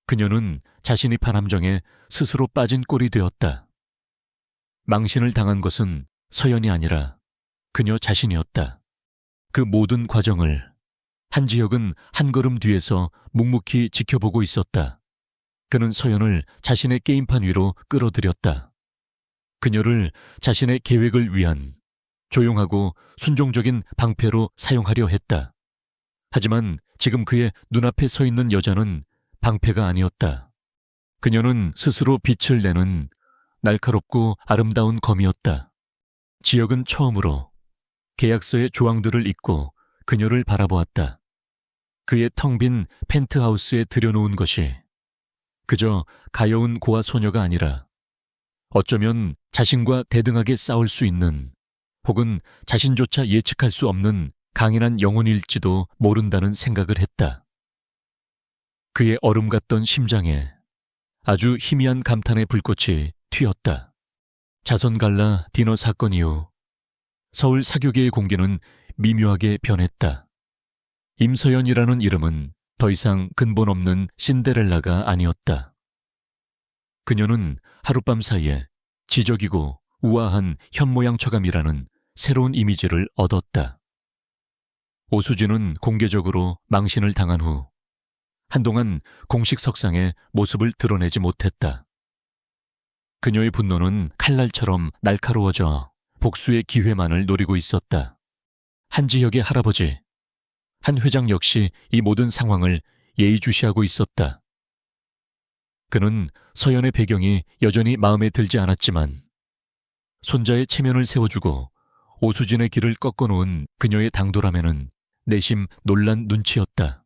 그녀는 자신이 판 함정에 스스로 빠진 꼴이 되었다. 망신을 당한 것은 서연이 아니라 그녀 자신이었다. 그 모든 과정을 한지혁은 한 걸음 뒤에서 묵묵히 지켜보고 있었다. 그는 서연을 자신의 게임판 위로 끌어들였다. 그녀를 자신의 계획을 위한 조용하고 순종적인 방패로 사용하려 했다. 하지만 지금 그의 눈앞에 서 있는 여자는 방패가 아니었다. 그녀는 스스로 빛을 내는 날카롭고 아름다운 검이었다. 지혁은 처음으로 계약서의 조항들을 읽고 그녀를 바라보았다. 그의 텅 빈 펜트하우스에 들여놓은 것이 그저 가여운 고아 소녀가 아니라 어쩌면 자신과 대등하게 싸울 수 있는 혹은 자신조차 예측할 수 없는 강인한 영혼일지도 모른다는 생각을 했다. 그의 얼음 같던 심장에 아주 희미한 감탄의 불꽃이 튀었다. 자선갈라 디너 사건 이후 서울 사교계의 공기는 미묘하게 변했다. 임서연이라는 이름은 더 이상 근본 없는 신데렐라가 아니었다. 그녀는 하룻밤 사이에 지적이고 우아한 현모양 처감이라는 새로운 이미지를 얻었다. 오수진은 공개적으로 망신을 당한 후 한동안 공식 석상에 모습을 드러내지 못했다. 그녀의 분노는 칼날처럼 날카로워져 복수의 기회만을 노리고 있었다. 한지혁의 할아버지, 한 회장 역시 이 모든 상황을 예의주시하고 있었다. 그는 서연의 배경이 여전히 마음에 들지 않았지만 손자의 체면을 세워주고 오수진의 길을 꺾어놓은 그녀의 당돌함에는 내심 놀란 눈치였다.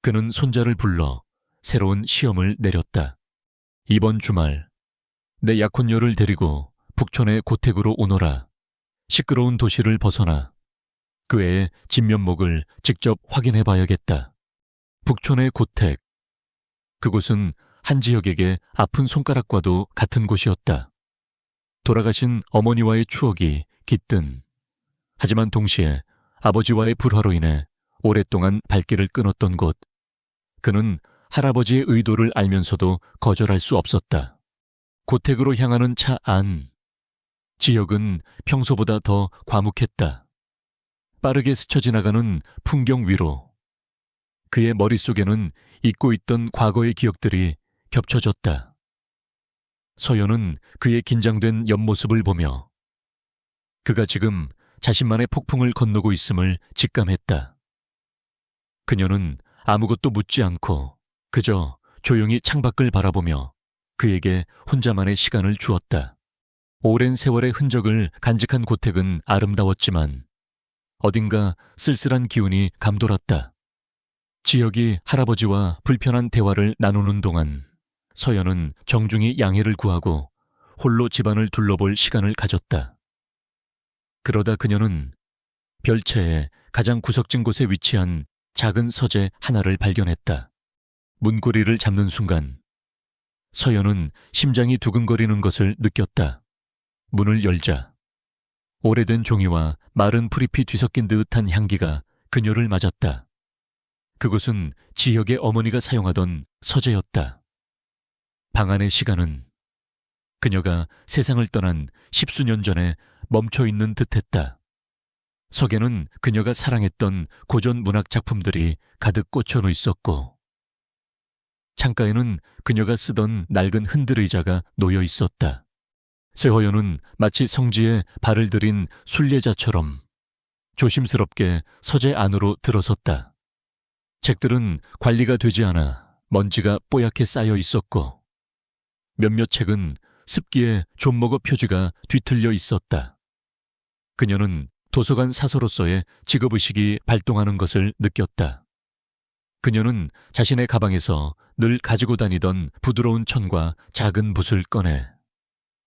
그는 손자를 불러 새로운 시험을 내렸다. 이번 주말 내 약혼녀를 데리고 북촌의 고택으로 오너라. 시끄러운 도시를 벗어나 그 애의 진면목을 직접 확인해봐야겠다. 북촌의 고택. 그곳은 한지혁에게 아픈 손가락과도 같은 곳이었다. 돌아가신 어머니와의 추억이 깃든, 하지만 동시에 아버지와의 불화로 인해 오랫동안 발길을 끊었던 곳. 그는 할아버지의 의도를 알면서도 거절할 수 없었다. 고택으로 향하는 차 안. 지혁은 평소보다 더 과묵했다. 빠르게 스쳐 지나가는 풍경 위로 그의 머릿속에는 잊고 있던 과거의 기억들이 겹쳐졌다. 서연은 그의 긴장된 옆모습을 보며 그가 지금 자신만의 폭풍을 건너고 있음을 직감했다. 그녀는 아무것도 묻지 않고 그저 조용히 창밖을 바라보며 그에게 혼자만의 시간을 주었다. 오랜 세월의 흔적을 간직한 고택은 아름다웠지만 어딘가 쓸쓸한 기운이 감돌았다. 지혁이 할아버지와 불편한 대화를 나누는 동안 서연은 정중히 양해를 구하고 홀로 집안을 둘러볼 시간을 가졌다. 그러다 그녀는 별채의 가장 구석진 곳에 위치한 작은 서재 하나를 발견했다. 문고리를 잡는 순간 서연은 심장이 두근거리는 것을 느꼈다. 문을 열자 오래된 종이와 마른 풀잎이 뒤섞인 듯한 향기가 그녀를 맞았다. 그곳은 지혁의 어머니가 사용하던 서재였다. 방 안의 시간은 그녀가 세상을 떠난 10수년 전에 멈춰있는 듯했다. 석에는 그녀가 사랑했던 고전 문학 작품들이 가득 꽂혀놓여 있었고 창가에는 그녀가 쓰던 낡은 흔들의자가 놓여 있었다. 세허연은 마치 성지에 발을 들인 순례자처럼 조심스럽게 서재 안으로 들어섰다. 책들은 관리가 되지 않아 먼지가 뽀얗게 쌓여 있었고 몇몇 책은 습기에 좀먹어 표지가 뒤틀려 있었다. 그녀는 도서관 사서로서의 직업의식이 발동하는 것을 느꼈다. 그녀는 자신의 가방에서 늘 가지고 다니던 부드러운 천과 작은 붓을 꺼내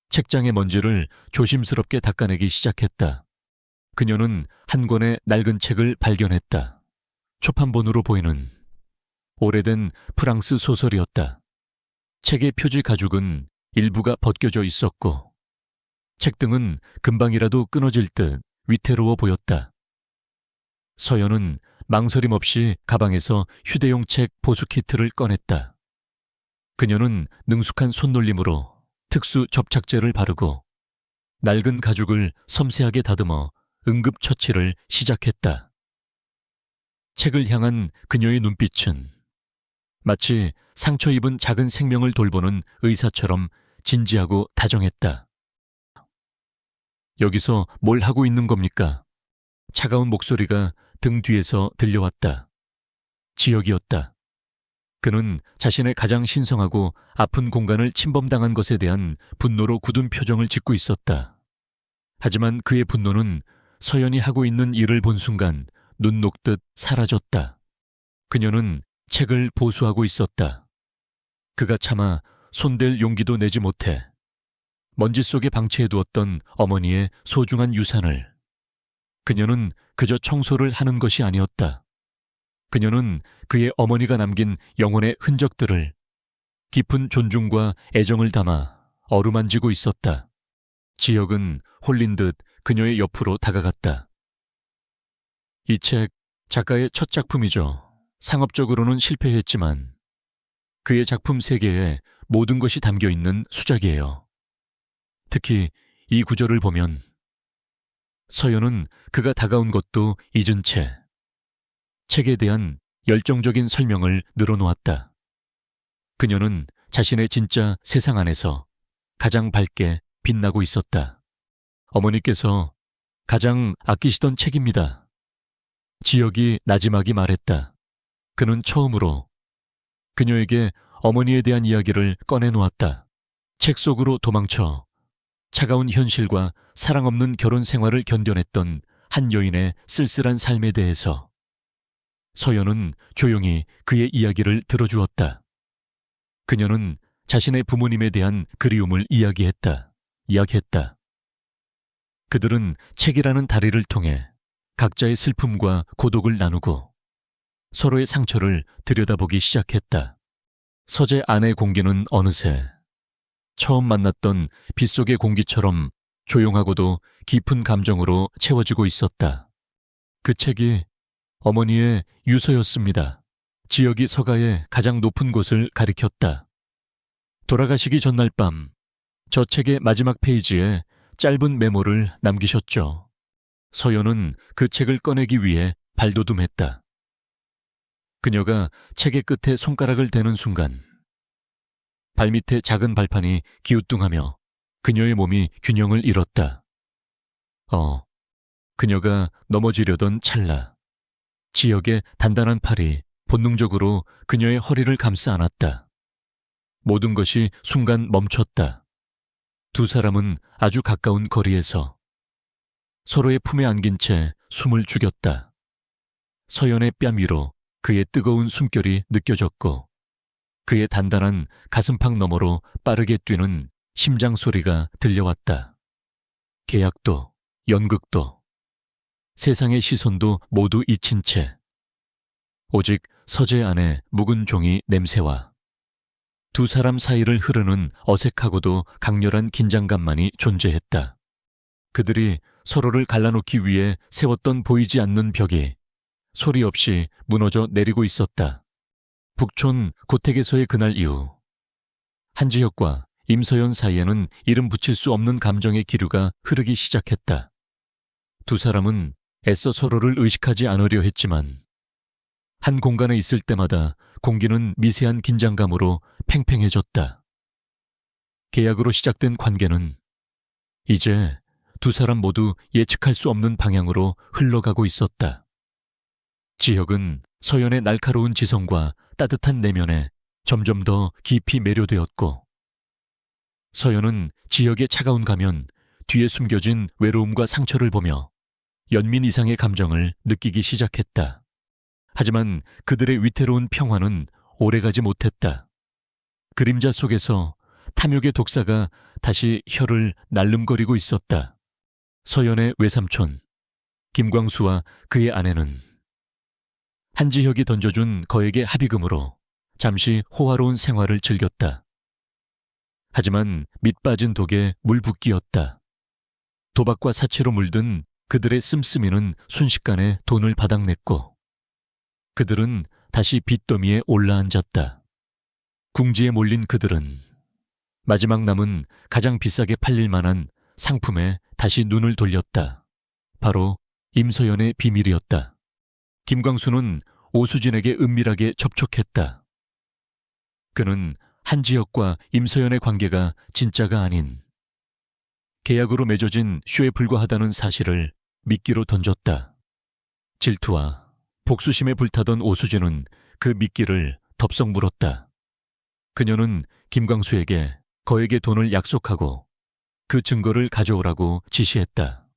책장의 먼지를 조심스럽게 닦아내기 시작했다. 그녀는 한 권의 낡은 책을 발견했다. 초판본으로 보이는 오래된 프랑스 소설이었다. 책의 표지 가죽은 일부가 벗겨져 있었고 책등은 금방이라도 끊어질 듯 위태로워 보였다. 서연은 망설임 없이 가방에서 휴대용 책 보수 키트를 꺼냈다. 그녀는 능숙한 손놀림으로 특수 접착제를 바르고 낡은 가죽을 섬세하게 다듬어 응급처치를 시작했다. 책을 향한 그녀의 눈빛은 마치 상처 입은 작은 생명을 돌보는 의사처럼 진지하고 다정했다. 여기서 뭘 하고 있는 겁니까? 차가운 목소리가 등 뒤에서 들려왔다. 지혁이었다. 그는 자신의 가장 신성하고 아픈 공간을 침범당한 것에 대한 분노로 굳은 표정을 짓고 있었다. 하지만 그의 분노는 서연이 하고 있는 일을 본 순간 눈 녹듯 사라졌다. 그녀는 책을 보수하고 있었다. 그가 차마 손댈 용기도 내지 못해 먼지 속에 방치해두었던 어머니의 소중한 유산을 그녀는 그저 청소를 하는 것이 아니었다. 그녀는 그의 어머니가 남긴 영혼의 흔적들을 깊은 존중과 애정을 담아 어루만지고 있었다. 지혁은 홀린 듯 그녀의 옆으로 다가갔다. 이 책 작가의 첫 작품이죠. 상업적으로는 실패했지만 그의 작품 세계에 모든 것이 담겨있는 수작이에요. 특히 이 구절을 보면 서연은 그가 다가온 것도 잊은 채 책에 대한 열정적인 설명을 늘어놓았다. 그녀는 자신의 진짜 세상 안에서 가장 밝게 빛나고 있었다. 어머니께서 가장 아끼시던 책입니다. 지혁이 나지막이 말했다. 그는 처음으로 그녀에게 어머니에 대한 이야기를 꺼내놓았다. 책 속으로 도망쳐 차가운 현실과 사랑 없는 결혼 생활을 견뎌냈던 한 여인의 쓸쓸한 삶에 대해서 서연은 조용히 그의 이야기를 들어주었다. 그녀는 자신의 부모님에 대한 그리움을 이야기했다. 그들은 책이라는 다리를 통해 각자의 슬픔과 고독을 나누고 서로의 상처를 들여다보기 시작했다. 서재 안의 공기는 어느새 처음 만났던 빗속의 공기처럼 조용하고도 깊은 감정으로 채워지고 있었다. 그 책이 어머니의 유서였습니다. 지혁이 서가의 가장 높은 곳을 가리켰다. 돌아가시기 전날 밤, 저 책의 마지막 페이지에 짧은 메모를 남기셨죠. 서연은 그 책을 꺼내기 위해 발돋움했다. 그녀가 책의 끝에 손가락을 대는 순간 발밑에 작은 발판이 기우뚱하며 그녀의 몸이 균형을 잃었다. 그녀가 넘어지려던 찰나 지역의 단단한 팔이 본능적으로 그녀의 허리를 감싸 안았다. 모든 것이 순간 멈췄다. 두 사람은 아주 가까운 거리에서 서로의 품에 안긴 채 숨을 죽였다. 서연의 뺨 위로 그의 뜨거운 숨결이 느껴졌고 그의 단단한 가슴팍 너머로 빠르게 뛰는 심장 소리가 들려왔다. 계약도, 연극도, 세상의 시선도 모두 잊힌 채 오직 서재 안에 묵은 종이 냄새와 두 사람 사이를 흐르는 어색하고도 강렬한 긴장감만이 존재했다. 그들이 서로를 갈라놓기 위해 세웠던 보이지 않는 벽이 소리 없이 무너져 내리고 있었다. 북촌 고택에서의 그날 이후 한지혁과 임서연 사이에는 이름 붙일 수 없는 감정의 기류가 흐르기 시작했다. 두 사람은 애써 서로를 의식하지 않으려 했지만 한 공간에 있을 때마다 공기는 미세한 긴장감으로 팽팽해졌다. 계약으로 시작된 관계는 이제 두 사람 모두 예측할 수 없는 방향으로 흘러가고 있었다. 지혁은 서연의 날카로운 지성과 따뜻한 내면에 점점 더 깊이 매료되었고 서연은 지혁의 차가운 가면 뒤에 숨겨진 외로움과 상처를 보며 연민 이상의 감정을 느끼기 시작했다. 하지만 그들의 위태로운 평화는 오래가지 못했다. 그림자 속에서 탐욕의 독사가 다시 혀를 날름거리고 있었다. 서연의 외삼촌 김광수와 그의 아내는 한지혁이 던져준 거액의 합의금으로 잠시 호화로운 생활을 즐겼다. 하지만 밑빠진 독에 물 붓기였다. 도박과 사치로 물든 그들의 씀씀이는 순식간에 돈을 바닥냈고 그들은 다시 빚더미에 올라앉았다. 궁지에 몰린 그들은 마지막 남은 가장 비싸게 팔릴 만한 상품에 다시 눈을 돌렸다. 바로 임서연의 비밀이었다. 김광수는 오수진에게 은밀하게 접촉했다. 그는 한지혁과 임서연의 관계가 진짜가 아닌 계약으로 맺어진 쇼에 불과하다는 사실을 미끼로 던졌다. 질투와 복수심에 불타던 오수진은 그 미끼를 덥석 물었다. 그녀는 김광수에게 거액의 돈을 약속하고 그 증거를 가져오라고 지시했다.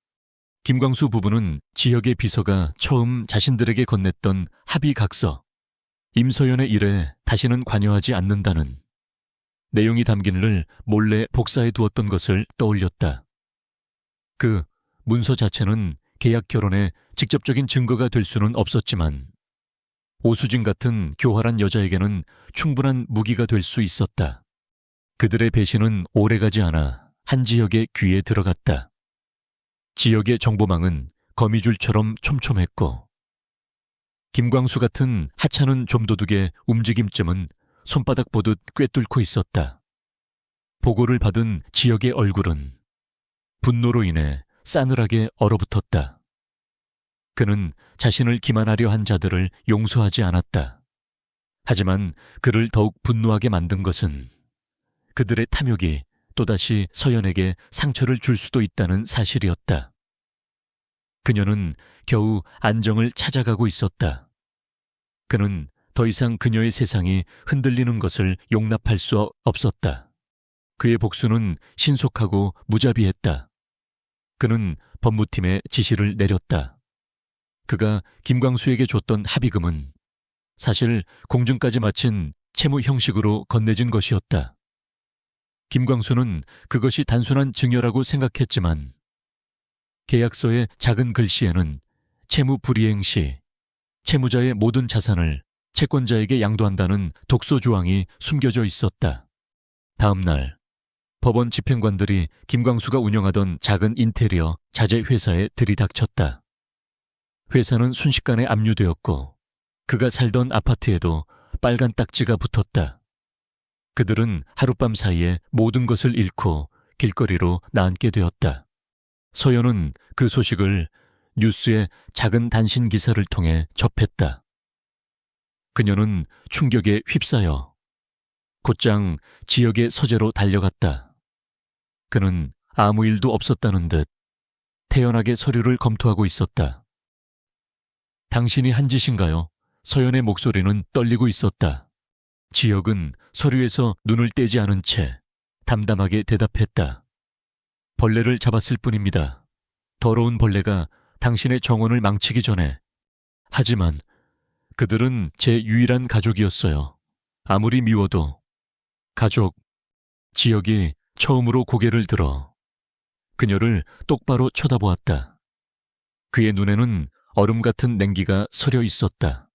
김광수 부부는 지혁의 비서가 처음 자신들에게 건넸던 합의각서, 임서연의 일에 다시는 관여하지 않는다는 내용이 담긴 을 몰래 복사해 두었던 것을 떠올렸다. 그 문서 자체는 계약 결혼에 직접적인 증거가 될 수는 없었지만 오수진 같은 교활한 여자에게는 충분한 무기가 될 수 있었다. 그들의 배신은 오래가지 않아 한지혁의 귀에 들어갔다. 지역의 정보망은 거미줄처럼 촘촘했고 김광수 같은 하찮은 좀도둑의 움직임쯤은 손바닥 보듯 꿰뚫고 있었다. 보고를 받은 지역의 얼굴은 분노로 인해 싸늘하게 얼어붙었다. 그는 자신을 기만하려 한 자들을 용서하지 않았다. 하지만 그를 더욱 분노하게 만든 것은 그들의 탐욕이 또다시 서연에게 상처를 줄 수도 있다는 사실이었다. 그녀는 겨우 안정을 찾아가고 있었다. 그는 더 이상 그녀의 세상이 흔들리는 것을 용납할 수 없었다. 그의 복수는 신속하고 무자비했다. 그는 법무팀에 지시를 내렸다. 그가 김광수에게 줬던 합의금은 사실 공증까지 마친 채무 형식으로 건네진 것이었다. 김광수는 그것이 단순한 증여라고 생각했지만 계약서의 작은 글씨에는 채무 불이행 시 채무자의 모든 자산을 채권자에게 양도한다는 독소 조항이 숨겨져 있었다. 다음 날 법원 집행관들이 김광수가 운영하던 작은 인테리어 자재 회사에 들이닥쳤다. 회사는 순식간에 압류되었고 그가 살던 아파트에도 빨간 딱지가 붙었다. 그들은 하룻밤 사이에 모든 것을 잃고 길거리로 나앉게 되었다. 서연은 그 소식을 뉴스의 작은 단신 기사를 통해 접했다. 그녀는 충격에 휩싸여 곧장 지역의 서재로 달려갔다. 그는 아무 일도 없었다는 듯 태연하게 서류를 검토하고 있었다. 당신이 한 짓인가요? 서연의 목소리는 떨리고 있었다. 지혁은 서류에서 눈을 떼지 않은 채 담담하게 대답했다. 벌레를 잡았을 뿐입니다. 더러운 벌레가 당신의 정원을 망치기 전에. 하지만 그들은 제 유일한 가족이었어요. 아무리 미워도. 가족. 지혁이 처음으로 고개를 들어 그녀를 똑바로 쳐다보았다. 그의 눈에는 얼음 같은 냉기가 서려 있었다.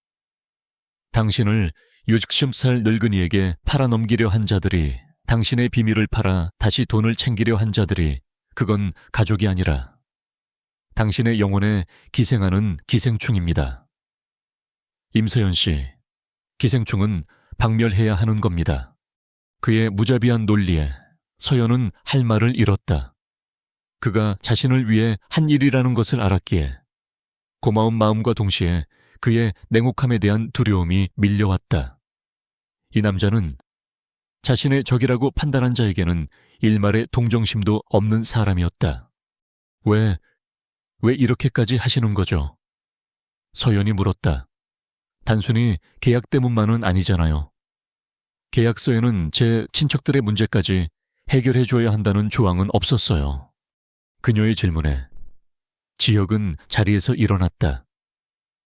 당신을 60살 늙은이에게 팔아넘기려 한 자들이, 당신의 비밀을 팔아 다시 돈을 챙기려 한 자들이, 그건 가족이 아니라 당신의 영혼에 기생하는 기생충입니다. 임서연 씨, 기생충은 박멸해야 하는 겁니다. 그의 무자비한 논리에 서연은 할 말을 잃었다. 그가 자신을 위해 한 일이라는 것을 알았기에 고마운 마음과 동시에 그의 냉혹함에 대한 두려움이 밀려왔다. 이 남자는 자신의 적이라고 판단한 자에게는 일말의 동정심도 없는 사람이었다. 왜 이렇게까지 하시는 거죠? 서연이 물었다. 단순히 계약 때문만은 아니잖아요. 계약서에는 제 친척들의 문제까지 해결해줘야 한다는 조항은 없었어요. 그녀의 질문에 지혁은 자리에서 일어났다.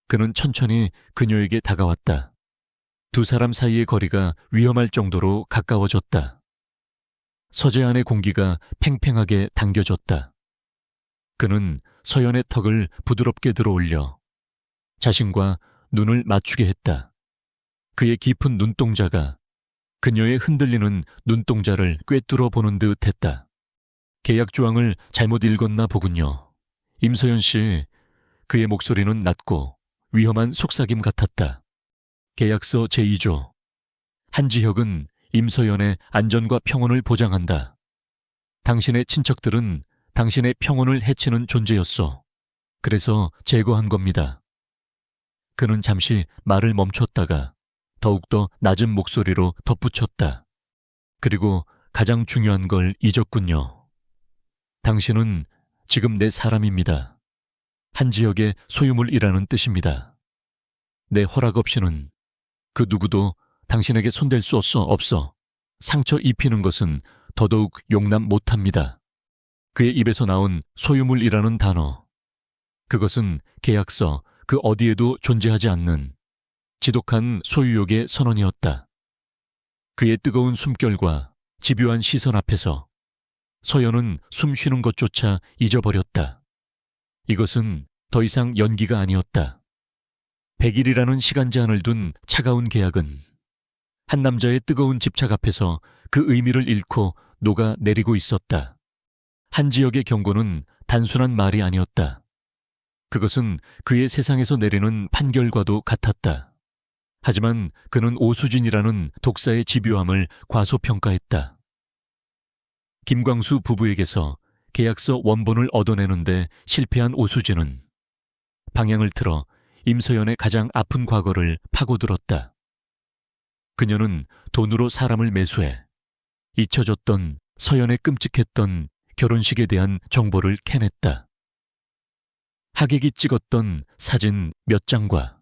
그는 천천히 그녀에게 다가왔다. 두 사람 사이의 거리가 위험할 정도로 가까워졌다. 서재 안의 공기가 팽팽하게 당겨졌다. 그는 서연의 턱을 부드럽게 들어올려 자신과 눈을 맞추게 했다. 그의 깊은 눈동자가 그녀의 흔들리는 눈동자를 꿰뚫어 보는 듯 했다. 계약 조항을 잘못 읽었나 보군요. 임서연 씨, 그의 목소리는 낮고 위험한 속삭임 같았다. 계약서 제2조. 한지혁은 임서연의 안전과 평온을 보장한다. 당신의 친척들은 당신의 평온을 해치는 존재였어. 그래서 제거한 겁니다. 그는 잠시 말을 멈췄다가 더욱더 낮은 목소리로 덧붙였다. 그리고 가장 중요한 걸 잊었군요. 당신은 지금 내 사람입니다. 한지혁의 소유물이라는 뜻입니다. 내 허락 없이는 그 누구도 당신에게 손댈 수 없어. 상처 입히는 것은 더더욱 용납 못합니다. 그의 입에서 나온 소유물이라는 단어. 그것은 계약서 그 어디에도 존재하지 않는 지독한 소유욕의 선언이었다. 그의 뜨거운 숨결과 집요한 시선 앞에서 서연은 숨 쉬는 것조차 잊어버렸다. 이것은 더 이상 연기가 아니었다. 100일이라는 시간 제한을 둔 차가운 계약은 한 남자의 뜨거운 집착 앞에서 그 의미를 잃고 녹아내리고 있었다. 한지혁의 경고는 단순한 말이 아니었다. 그것은 그의 세상에서 내리는 판결과도 같았다. 하지만 그는 오수진이라는 독사의 집요함을 과소평가했다. 김광수 부부에게서 계약서 원본을 얻어내는데 실패한 오수진은 방향을 틀어 임서연의 가장 아픈 과거를 파고들었다. 그녀는 돈으로 사람을 매수해 잊혀졌던 서연의 끔찍했던 결혼식에 대한 정보를 캐냈다. 하객이 찍었던 사진 몇 장과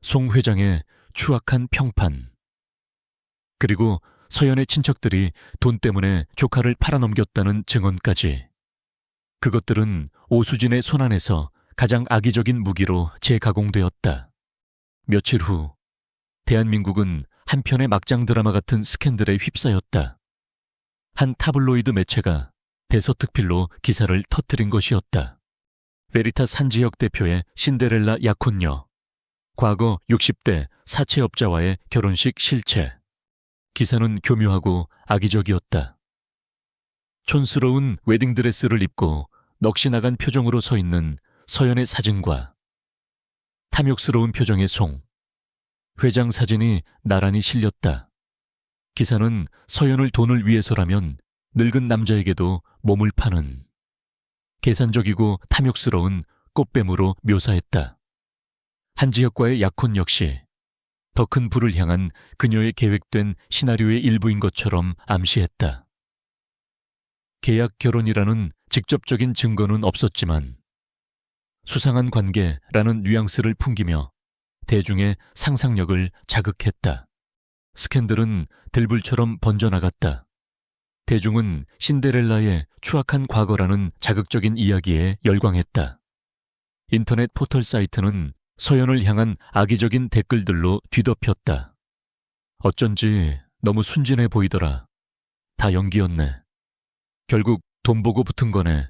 송 회장의 추악한 평판, 그리고 서연의 친척들이 돈 때문에 조카를 팔아넘겼다는 증언까지. 그것들은 오수진의 손안에서 가장 악의적인 무기로 재가공되었다. 며칠 후 대한민국은 한 편의 막장 드라마 같은 스캔들에 휩싸였다. 한 타블로이드 매체가 대서특필로 기사를 터뜨린 것이었다. 베리타스 한지혁 대표의 신데렐라 약혼녀, 과거 60대 사채업자와의 결혼식 실체. 기사는 교묘하고 악의적이었다. 촌스러운 웨딩드레스를 입고 넋이 나간 표정으로 서 있는 서연의 사진과 탐욕스러운 표정의 송 회장 사진이 나란히 실렸다. 기사는 서연을 돈을 위해서라면 늙은 남자에게도 몸을 파는 계산적이고 탐욕스러운 꽃뱀으로 묘사했다. 한지혁과의 약혼 역시 더 큰 부를 향한 그녀의 계획된 시나리오의 일부인 것처럼 암시했다. 계약 결혼이라는 직접적인 증거는 없었지만 수상한 관계라는 뉘앙스를 풍기며 대중의 상상력을 자극했다. 스캔들은 들불처럼 번져나갔다. 대중은 신데렐라의 추악한 과거라는 자극적인 이야기에 열광했다. 인터넷 포털 사이트는 서연을 향한 악의적인 댓글들로 뒤덮였다. 어쩐지 너무 순진해 보이더라. 다 연기였네. 결국 돈 보고 붙은 거네.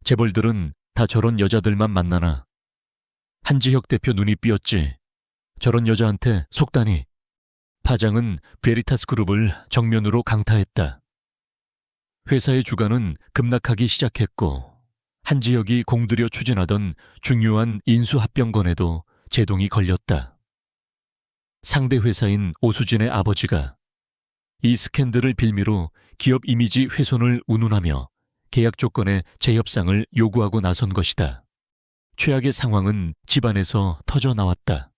재벌들은 다 저런 여자들만 만나나. 한지혁 대표 눈이 삐었지. 저런 여자한테 속다니. 파장은 베리타스 그룹을 정면으로 강타했다. 회사의 주가는 급락하기 시작했고 한지혁이 공들여 추진하던 중요한 인수합병건에도 제동이 걸렸다. 상대 회사인 오수진의 아버지가 이 스캔들을 빌미로 기업 이미지 훼손을 운운하며 계약 조건의 재협상을 요구하고 나선 것이다. 최악의 상황은 집안에서 터져 나왔다.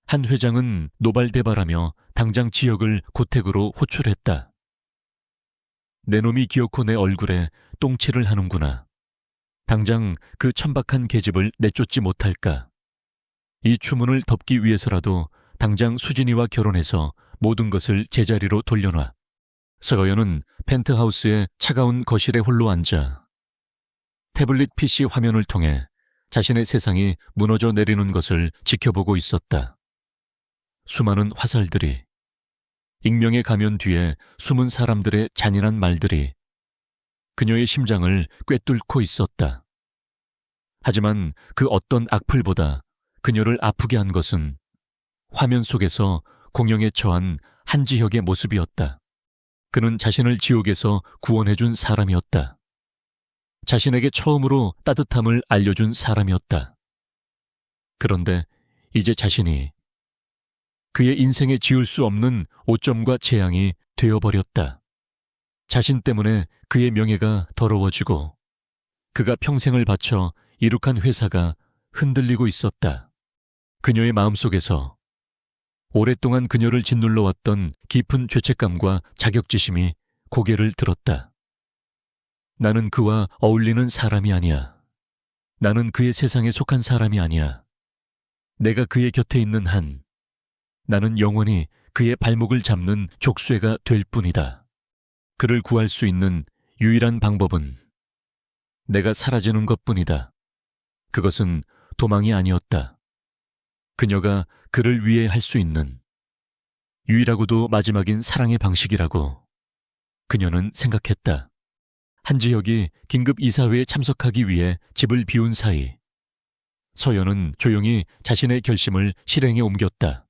한 회장은 노발대발하며 당장 지역을 고택으로 호출했다. 내 놈이 기어코 내 얼굴에 똥칠을 하는구나. 당장 그 천박한 계집을 내쫓지 못할까. 이 추문을 덮기 위해서라도 당장 수진이와 결혼해서 모든 것을 제자리로 돌려놔. 서여연은 펜트하우스의 차가운 거실에 홀로 앉아 태블릿 PC 화면을 통해 자신의 세상이 무너져 내리는 것을 지켜보고 있었다. 수많은 화살들이, 익명의 가면 뒤에 숨은 사람들의 잔인한 말들이 그녀의 심장을 꿰뚫고 있었다. 하지만 그 어떤 악플보다 그녀를 아프게 한 것은 화면 속에서 공영에 처한 한지혁의 모습이었다. 그는 자신을 지옥에서 구원해준 사람이었다. 자신에게 처음으로 따뜻함을 알려준 사람이었다. 그런데 이제 자신이 그의 인생에 지울 수 없는 오점과 재앙이 되어버렸다. 자신 때문에 그의 명예가 더러워지고 그가 평생을 바쳐 이룩한 회사가 흔들리고 있었다. 그녀의 마음속에서 오랫동안 그녀를 짓눌러왔던 깊은 죄책감과 자격지심이 고개를 들었다. 나는 그와 어울리는 사람이 아니야. 나는 그의 세상에 속한 사람이 아니야. 내가 그의 곁에 있는 한 나는 영원히 그의 발목을 잡는 족쇄가 될 뿐이다. 그를 구할 수 있는 유일한 방법은 내가 사라지는 것뿐이다. 그것은 도망이 아니었다. 그녀가 그를 위해 할 수 있는 유일하고도 마지막인 사랑의 방식이라고 그녀는 생각했다. 한지혁이 긴급 이사회에 참석하기 위해 집을 비운 사이 서연은 조용히 자신의 결심을 실행에 옮겼다.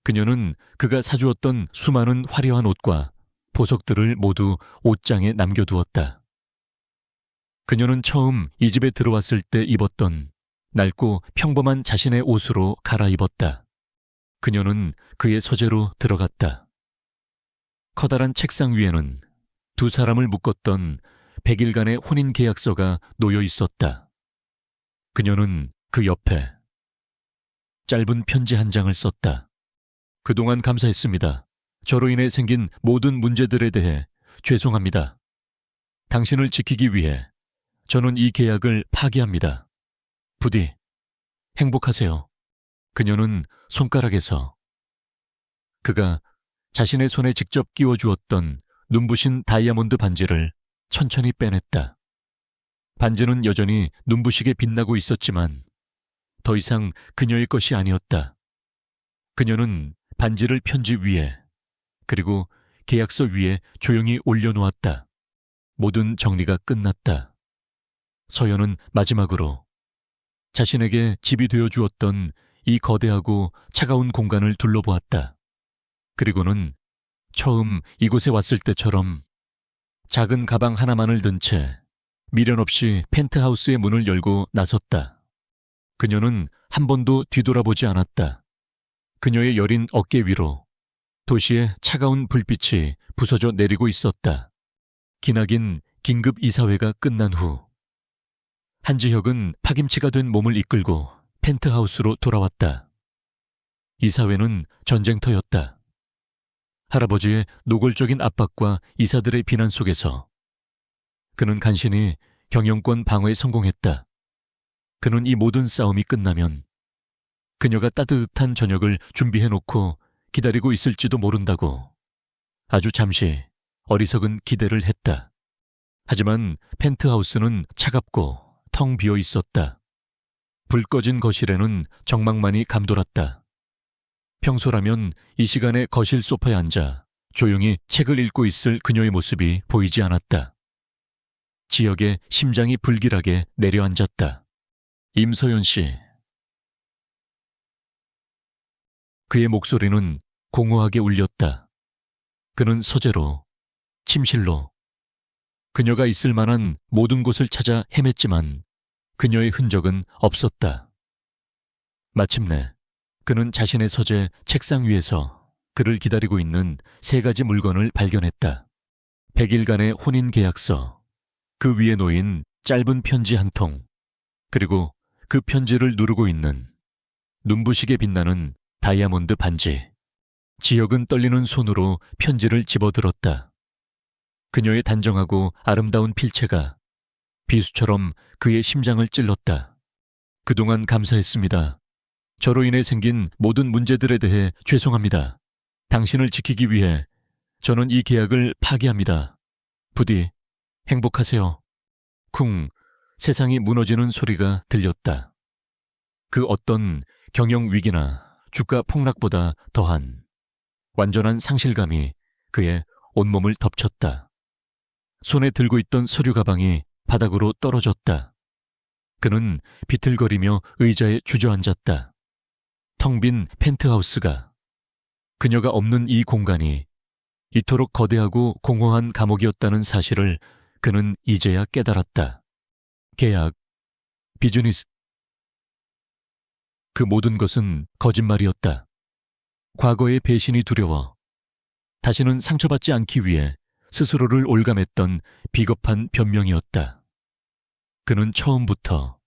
그녀는 그가 사주었던 수많은 화려한 옷과 보석들을 모두 옷장에 남겨두었다. 그녀는 처음 이 집에 들어왔을 때 입었던 낡고 평범한 자신의 옷으로 갈아입었다. 그녀는 그의 서재로 들어갔다. 커다란 책상 위에는 두 사람을 묶었던 100일간의 혼인 계약서가 놓여 있었다. 그녀는 그 옆에 짧은 편지 한 장을 썼다. 그동안 감사했습니다. 저로 인해 생긴 모든 문제들에 대해 죄송합니다. 당신을 지키기 위해 저는 이 계약을 파기합니다. 부디 행복하세요. 그녀는 손가락에서 그가 자신의 손에 직접 끼워주었던 눈부신 다이아몬드 반지를 천천히 빼냈다. 반지는 여전히 눈부시게 빛나고 있었지만 더 이상 그녀의 것이 아니었다. 그녀는 반지를 편지 위에 그리고 계약서 위에 조용히 올려놓았다. 모든 정리가 끝났다. 서연은 마지막으로 자신에게 집이 되어 주었던 이 거대하고 차가운 공간을 둘러보았다. 그리고는 처음 이곳에 왔을 때처럼 작은 가방 하나만을 든 채 미련 없이 펜트하우스의 문을 열고 나섰다. 그녀는 한 번도 뒤돌아보지 않았다. 그녀의 여린 어깨 위로 도시의 차가운 불빛이 부서져 내리고 있었다. 기나긴 긴급 이사회가 끝난 후 한지혁은 파김치가 된 몸을 이끌고 펜트하우스로 돌아왔다. 이사회는 전쟁터였다. 할아버지의 노골적인 압박과 이사들의 비난 속에서 그는 간신히 경영권 방어에 성공했다. 그는 이 모든 싸움이 끝나면 그녀가 따뜻한 저녁을 준비해놓고 기다리고 있을지도 모른다고 아주 잠시 어리석은 기대를 했다. 하지만 펜트하우스는 차갑고 텅 비어 있었다. 불 꺼진 거실에는 정막만이 감돌았다. 평소라면 이 시간에 거실 소파에 앉아 조용히 책을 읽고 있을 그녀의 모습이 보이지 않았다. 지역에 심장이 불길하게 내려앉았다. 임서연 씨. 그의 목소리는 공허하게 울렸다. 그는 서재로, 침실로, 그녀가 있을 만한 모든 곳을 찾아 헤맸지만 그녀의 흔적은 없었다. 마침내 그는 자신의 서재 책상 위에서 그를 기다리고 있는 3가지 물건을 발견했다. 100일간의 혼인 계약서, 그 위에 놓인 짧은 편지 한 통, 그리고 그 편지를 누르고 있는 눈부시게 빛나는 다이아몬드 반지. 지혁은 떨리는 손으로 편지를 집어들었다. 그녀의 단정하고 아름다운 필체가 비수처럼 그의 심장을 찔렀다. 그동안 감사했습니다. 저로 인해 생긴 모든 문제들에 대해 죄송합니다. 당신을 지키기 위해 저는 이 계약을 파기합니다. 부디 행복하세요. 쿵, 세상이 무너지는 소리가 들렸다. 그 어떤 경영 위기나 주가 폭락보다 더한 완전한 상실감이 그의 온몸을 덮쳤다. 손에 들고 있던 서류 가방이 바닥으로 떨어졌다. 그는 비틀거리며 의자에 주저앉았다. 텅 빈 펜트하우스가, 그녀가 없는 이 공간이 이토록 거대하고 공허한 감옥이었다는 사실을 그는 이제야 깨달았다. 계약, 비즈니스, 그 모든 것은 거짓말이었다. 과거의 배신이 두려워 다시는 상처받지 않기 위해 스스로를 올감했던 비겁한 변명이었다. 그는 처음부터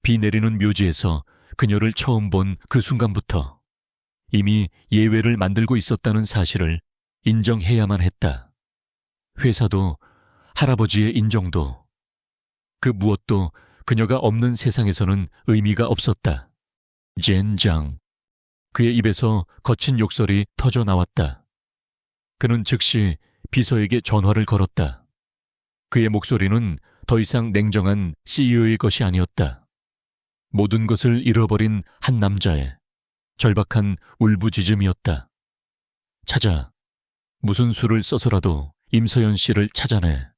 비 내리는 묘지에서 그녀를 처음 본 그 순간부터 이미 예외를 만들고 있었다는 사실을 인정해야만 했다. 회사도, 할아버지의 인정도, 그 무엇도 그녀가 없는 세상에서는 의미가 없었다. 젠장. 그의 입에서 거친 욕설이 터져 나왔다. 그는 즉시 비서에게 전화를 걸었다. 그의 목소리는 더 이상 냉정한 CEO의 것이 아니었다. 모든 것을 잃어버린 한 남자의 절박한 울부짖음이었다. 찾아, 무슨 수를 써서라도 임서연 씨를 찾아내.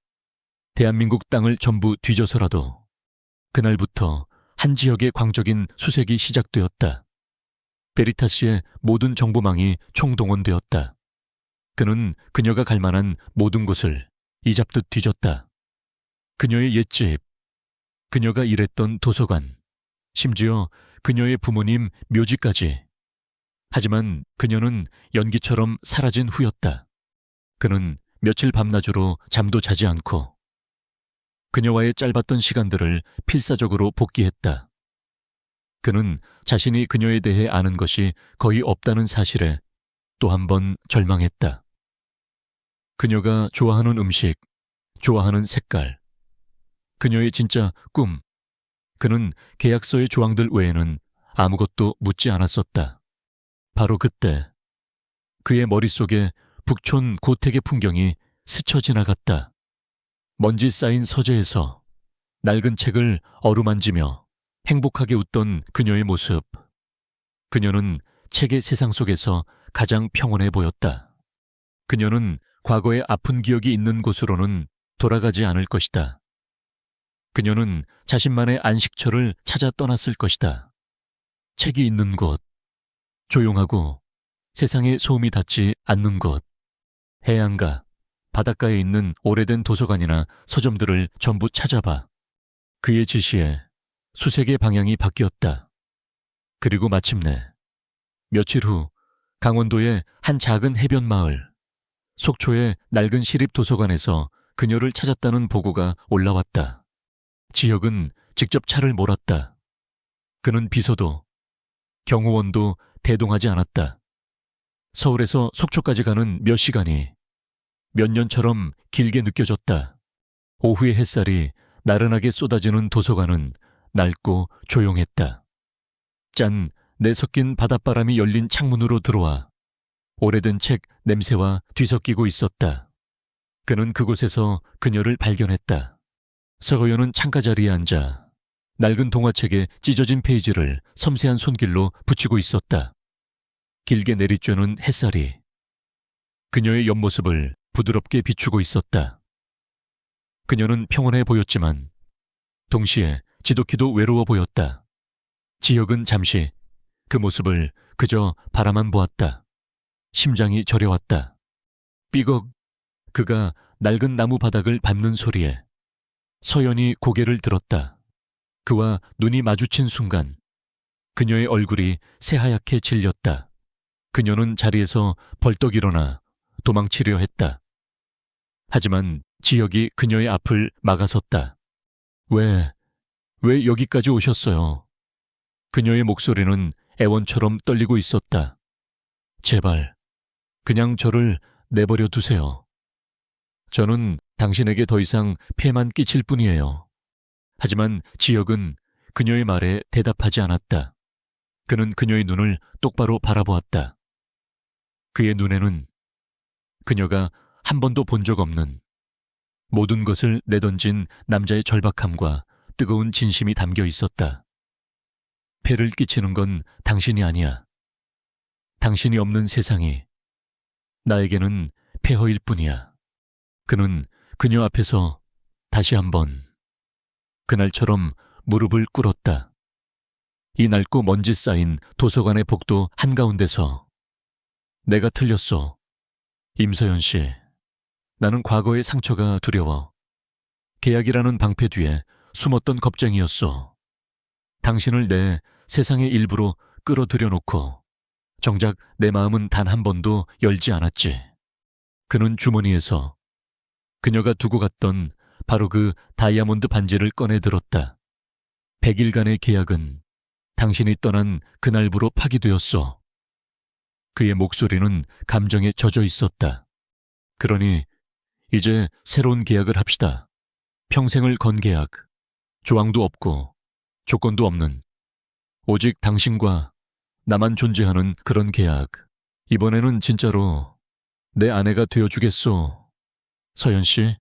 대한민국 땅을 전부 뒤져서라도. 그날부터 한 지역의 광적인 수색이 시작되었다. 베리타스의 모든 정보망이 총동원되었다. 그는 그녀가 갈 만한 모든 곳을 이잡듯 뒤졌다. 그녀의 옛집, 그녀가 일했던 도서관, 심지어 그녀의 부모님 묘지까지. 하지만 그녀는 연기처럼 사라진 후였다. 그는 며칠 밤낮으로 잠도 자지 않고 그녀와의 짧았던 시간들을 필사적으로 복기했다. 그는 자신이 그녀에 대해 아는 것이 거의 없다는 사실에 또 한 번 절망했다. 그녀가 좋아하는 음식, 좋아하는 색깔, 그녀의 진짜 꿈, 그는 계약서의 조항들 외에는 아무것도 묻지 않았었다. 바로 그때 그의 머릿속에 북촌 고택의 풍경이 스쳐 지나갔다. 먼지 쌓인 서재에서 낡은 책을 어루만지며 행복하게 웃던 그녀의 모습. 그녀는 책의 세상 속에서 가장 평온해 보였다. 그녀는 과거의 아픈 기억이 있는 곳으로는 돌아가지 않을 것이다. 그녀는 자신만의 안식처를 찾아 떠났을 것이다. 책이 있는 곳, 조용하고 세상의 소음이 닿지 않는 곳, 해안가, 바닷가에 있는 오래된 도서관이나 서점들을 전부 찾아봐. 그의 지시에 수색의 방향이 바뀌었다. 그리고 마침내 며칠 후 강원도의 한 작은 해변 마을, 속초의 낡은 시립도서관에서 그녀를 찾았다는 보고가 올라왔다. 지혁은 직접 차를 몰았다. 그는 비서도, 경호원도 대동하지 않았다. 서울에서 속초까지 가는 몇 시간이 몇 년처럼 길게 느껴졌다. 오후의 햇살이 나른하게 쏟아지는 도서관은 낡고 조용했다. 짠, 내섞인 바닷바람이 열린 창문으로 들어와 오래된 책 냄새와 뒤섞이고 있었다. 그는 그곳에서 그녀를 발견했다. 서거연은 창가 자리에 앉아 낡은 동화책의 찢어진 페이지를 섬세한 손길로 붙이고 있었다. 길게 내리쬐는 햇살이 그녀의 옆모습을 부드럽게 비추고 있었다. 그녀는 평온해 보였지만 동시에 지독히도 외로워 보였다. 지혁은 잠시 그 모습을 그저 바라만 보았다. 심장이 저려왔다. 삐걱. 그가 낡은 나무 바닥을 밟는 소리에 서연이 고개를 들었다. 그와 눈이 마주친 순간 그녀의 얼굴이 새하얗게 질렸다. 그녀는 자리에서 벌떡 일어나 도망치려 했다. 하지만 지혁이 그녀의 앞을 막아섰다. 왜 여기까지 오셨어요? 그녀의 목소리는 애원처럼 떨리고 있었다. 제발, 그냥 저를 내버려 두세요. 저는 당신에게 더 이상 피해만 끼칠 뿐이에요. 하지만 지혁은 그녀의 말에 대답하지 않았다. 그는 그녀의 눈을 똑바로 바라보았다. 그의 눈에는 그녀가 한 번도 본 적 없는 모든 것을 내던진 남자의 절박함과 뜨거운 진심이 담겨 있었다. 폐를 끼치는 건 당신이 아니야. 당신이 없는 세상이 나에게는 폐허일 뿐이야. 그는 그녀 앞에서 다시 한번 그날처럼 무릎을 꿇었다. 이 낡고 먼지 쌓인 도서관의 복도 한가운데서 내가 틀렸어. 임서연 씨. 나는 과거의 상처가 두려워. 계약이라는 방패 뒤에 숨었던 겁쟁이였어. 당신을 내 세상의 일부로 끌어들여 놓고 정작 내 마음은 단 한 번도 열지 않았지. 그는 주머니에서 그녀가 두고 갔던 바로 그 다이아몬드 반지를 꺼내 들었다. 100일간의 계약은 당신이 떠난 그날부로 파기되었어. 그의 목소리는 감정에 젖어 있었다. 그러니 이제 새로운 계약을 합시다. 평생을 건 계약. 조항도 없고 조건도 없는 오직 당신과 나만 존재하는 그런 계약. 이번에는 진짜로 내 아내가 되어주겠소. 서연 씨.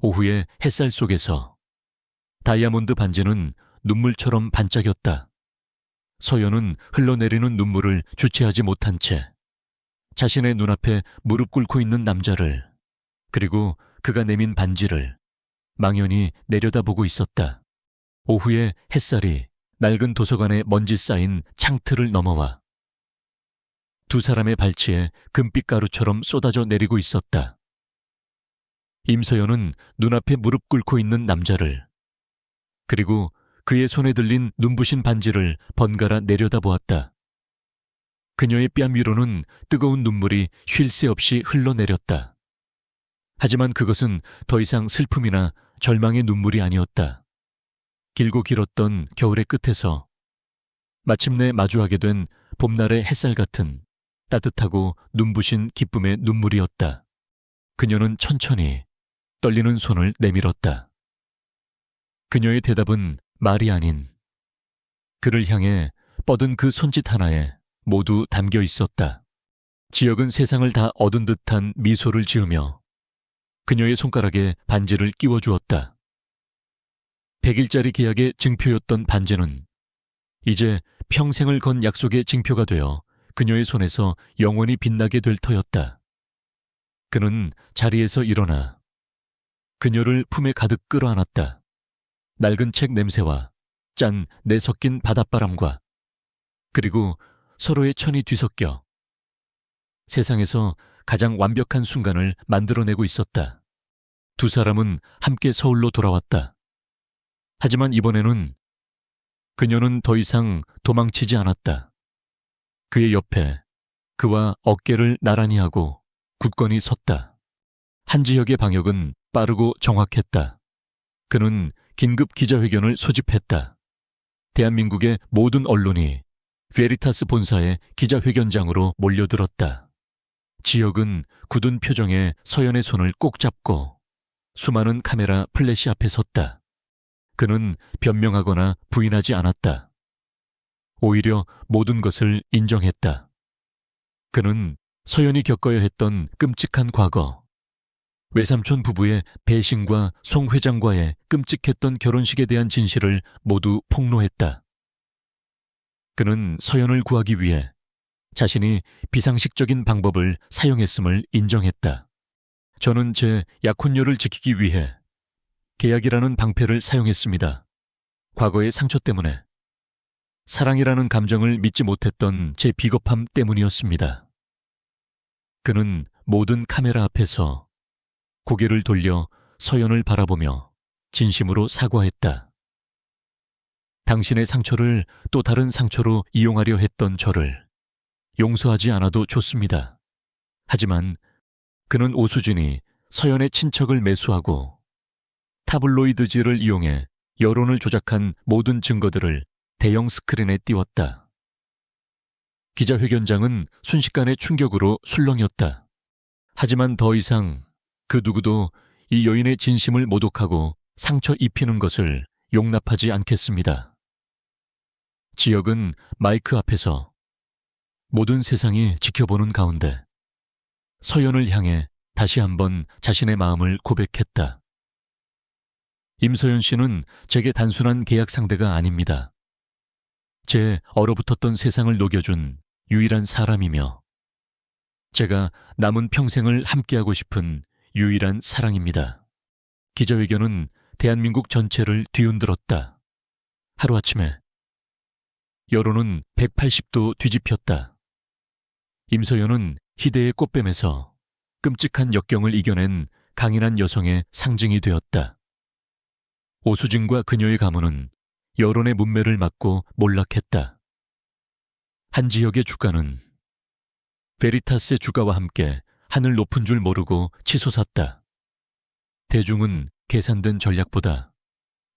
오후의 햇살 속에서 다이아몬드 반지는 눈물처럼 반짝였다. 서연은 흘러내리는 눈물을 주체하지 못한 채 자신의 눈앞에 무릎 꿇고 있는 남자를 그리고 그가 내민 반지를 망연히 내려다보고 있었다. 오후의 햇살이 낡은 도서관에 먼지 쌓인 창틀을 넘어와 두 사람의 발치에 금빛 가루처럼 쏟아져 내리고 있었다. 임서연은 눈앞에 무릎 꿇고 있는 남자를 그리고 그의 손에 들린 눈부신 반지를 번갈아 내려다보았다. 그녀의 뺨 위로는 뜨거운 눈물이 쉴 새 없이 흘러내렸다. 하지만 그것은 더 이상 슬픔이나 절망의 눈물이 아니었다. 길고 길었던 겨울의 끝에서 마침내 마주하게 된 봄날의 햇살 같은 따뜻하고 눈부신 기쁨의 눈물이었다. 그녀는 천천히 떨리는 손을 내밀었다. 그녀의 대답은 말이 아닌 그를 향해 뻗은 그 손짓 하나에 모두 담겨 있었다. 지혁은 세상을 다 얻은 듯한 미소를 지으며 그녀의 손가락에 반지를 끼워주었다. 100일짜리 계약의 증표였던 반지는 이제 평생을 건 약속의 징표가 되어 그녀의 손에서 영원히 빛나게 될 터였다. 그는 자리에서 일어나 그녀를 품에 가득 끌어안았다. 낡은 책 냄새와 짠 내섞인 바닷바람과 그리고 서로의 천이 뒤섞여 세상에서 가장 완벽한 순간을 만들어내고 있었다. 두 사람은 함께 서울로 돌아왔다. 하지만 이번에는 그녀는 더 이상 도망치지 않았다. 그의 옆에 그와 어깨를 나란히 하고 굳건히 섰다. 한지혁의 방역은 빠르고 정확했다. 그는 긴급 기자회견을 소집했다. 대한민국의 모든 언론이 베리타스 본사의 기자회견장으로 몰려들었다. 지혁은 굳은 표정에 서연의 손을 꼭 잡고 수많은 카메라 플래시 앞에 섰다. 그는 변명하거나 부인하지 않았다. 오히려 모든 것을 인정했다. 그는 서연이 겪어야 했던 끔찍한 과거, 외삼촌 부부의 배신과 송 회장과의 끔찍했던 결혼식에 대한 진실을 모두 폭로했다. 그는 서연을 구하기 위해 자신이 비상식적인 방법을 사용했음을 인정했다. 저는 제 약혼녀를 지키기 위해 계약이라는 방패를 사용했습니다. 과거의 상처 때문에, 사랑이라는 감정을 믿지 못했던 제 비겁함 때문이었습니다. 그는 모든 카메라 앞에서 고개를 돌려 서연을 바라보며 진심으로 사과했다. 당신의 상처를 또 다른 상처로 이용하려 했던 저를 용서하지 않아도 좋습니다. 하지만 그는 오수진이 서연의 친척을 매수하고 타블로이드지를 이용해 여론을 조작한 모든 증거들을 대형 스크린에 띄웠다. 기자회견장은 순식간의 충격으로 술렁였다. 하지만 더 이상 그 누구도 이 여인의 진심을 모독하고 상처 입히는 것을 용납하지 않겠습니다. 지역은 마이크 앞에서 모든 세상이 지켜보는 가운데 서연을 향해 다시 한번 자신의 마음을 고백했다. 임서연 씨는 제게 단순한 계약 상대가 아닙니다. 제 얼어붙었던 세상을 녹여준 유일한 사람이며 제가 남은 평생을 함께하고 싶은 유일한 사랑입니다. 기자회견은 대한민국 전체를 뒤흔들었다. 하루아침에 여론은 180도 뒤집혔다. 임서연은 희대의 꽃뱀에서 끔찍한 역경을 이겨낸 강인한 여성의 상징이 되었다. 오수진과 그녀의 가문은 여론의 문매를 맞고 몰락했다. 한 지역의 주가는 베리타스의 주가와 함께 하늘 높은 줄 모르고 치솟았다. 대중은 계산된 전략보다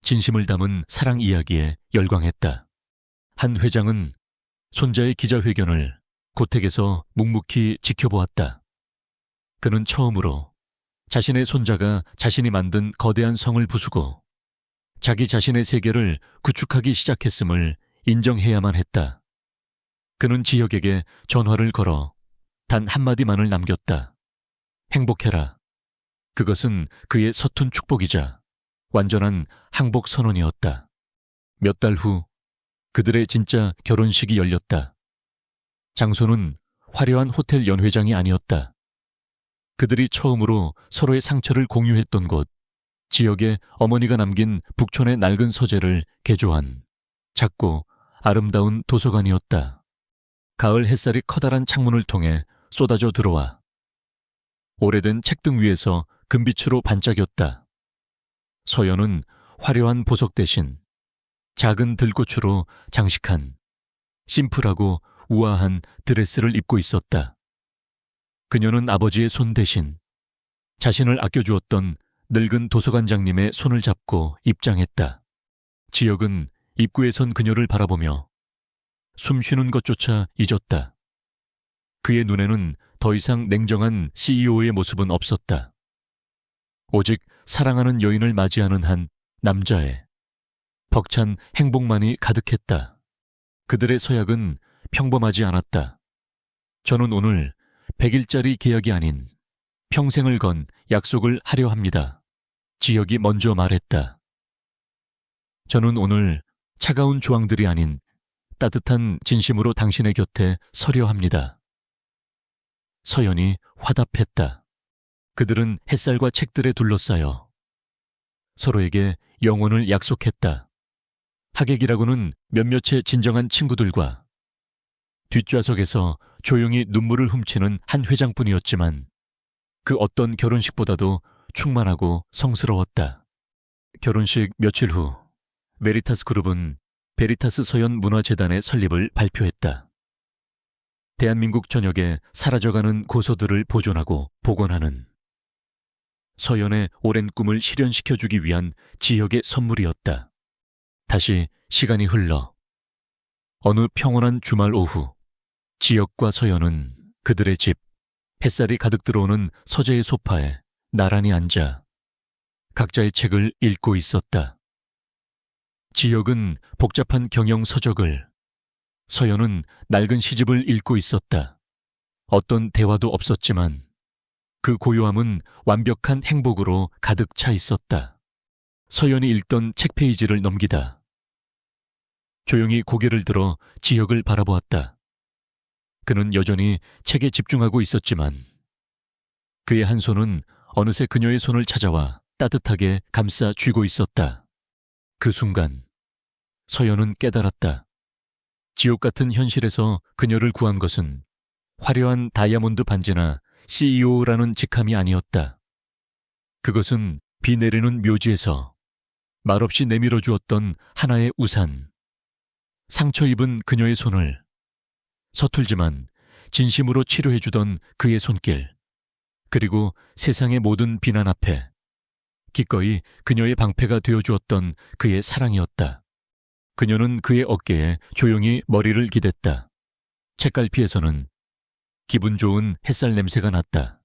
진심을 담은 사랑 이야기에 열광했다. 한 회장은 손자의 기자회견을 고택에서 묵묵히 지켜보았다. 그는 처음으로 자신의 손자가 자신이 만든 거대한 성을 부수고 자기 자신의 세계를 구축하기 시작했음을 인정해야만 했다. 그는 지역에게 전화를 걸어 단 한마디만을 남겼다. 행복해라. 그것은 그의 서툰 축복이자 완전한 항복 선언이었다. 몇 달 후 그들의 진짜 결혼식이 열렸다. 장소는 화려한 호텔 연회장이 아니었다. 그들이 처음으로 서로의 상처를 공유했던 곳, 지역의 어머니가 남긴 북촌의 낡은 서재를 개조한 작고 아름다운 도서관이었다. 가을 햇살이 커다란 창문을 통해 쏟아져 들어와 오래된 책등 위에서 금빛으로 반짝였다. 서연은 화려한 보석 대신 작은 들꽃으로 장식한 심플하고 우아한 드레스를 입고 있었다. 그녀는 아버지의 손 대신 자신을 아껴주었던 늙은 도서관장님의 손을 잡고 입장했다. 지역은 입구에 선 그녀를 바라보며 숨 쉬는 것조차 잊었다. 그의 눈에는 더 이상 냉정한 CEO의 모습은 없었다. 오직 사랑하는 여인을 맞이하는 한 남자의 벅찬 행복만이 가득했다. 그들의 서약은 평범하지 않았다. 저는 오늘 100일짜리 계약이 아닌 평생을 건 약속을 하려 합니다. 지역이 먼저 말했다. 저는 오늘 차가운 조항들이 아닌 따뜻한 진심으로 당신의 곁에 서려 합니다. 서연이 화답했다. 그들은 햇살과 책들에 둘러싸여 서로에게 영혼을 약속했다. 하객이라고는 몇몇의 진정한 친구들과 뒷좌석에서 조용히 눈물을 훔치는 한 회장뿐이었지만 그 어떤 결혼식보다도 충만하고 성스러웠다. 결혼식 며칠 후 베리타스 그룹은 베리타스 서연 문화재단의 설립을 발표했다. 대한민국 전역에 사라져가는 고서들을 보존하고 복원하는 서연의 오랜 꿈을 실현시켜주기 위한 지역의 선물이었다. 다시 시간이 흘러 어느 평온한 주말 오후 지역과 서연은 그들의 집, 햇살이 가득 들어오는 서재의 소파에 나란히 앉아 각자의 책을 읽고 있었다. 지혁은 복잡한 경영 서적을, 서연은 낡은 시집을 읽고 있었다. 어떤 대화도 없었지만 그 고요함은 완벽한 행복으로 가득 차 있었다. 서연이 읽던 책 페이지를 넘기다 조용히 고개를 들어 지혁을 바라보았다. 그는 여전히 책에 집중하고 있었지만 그의 한 손은 어느새 그녀의 손을 찾아와 따뜻하게 감싸 쥐고 있었다. 그 순간 서연은 깨달았다. 지옥 같은 현실에서 그녀를 구한 것은 화려한 다이아몬드 반지나 CEO라는 직함이 아니었다. 그것은 비 내리는 묘지에서 말없이 내밀어 주었던 하나의 우산, 상처 입은 그녀의 손을 서툴지만 진심으로 치료해 주던 그의 손길, 그리고 세상의 모든 비난 앞에 기꺼이 그녀의 방패가 되어 주었던 그의 사랑이었다. 그녀는 그의 어깨에 조용히 머리를 기댔다. 책갈피에서는 기분 좋은 햇살 냄새가 났다.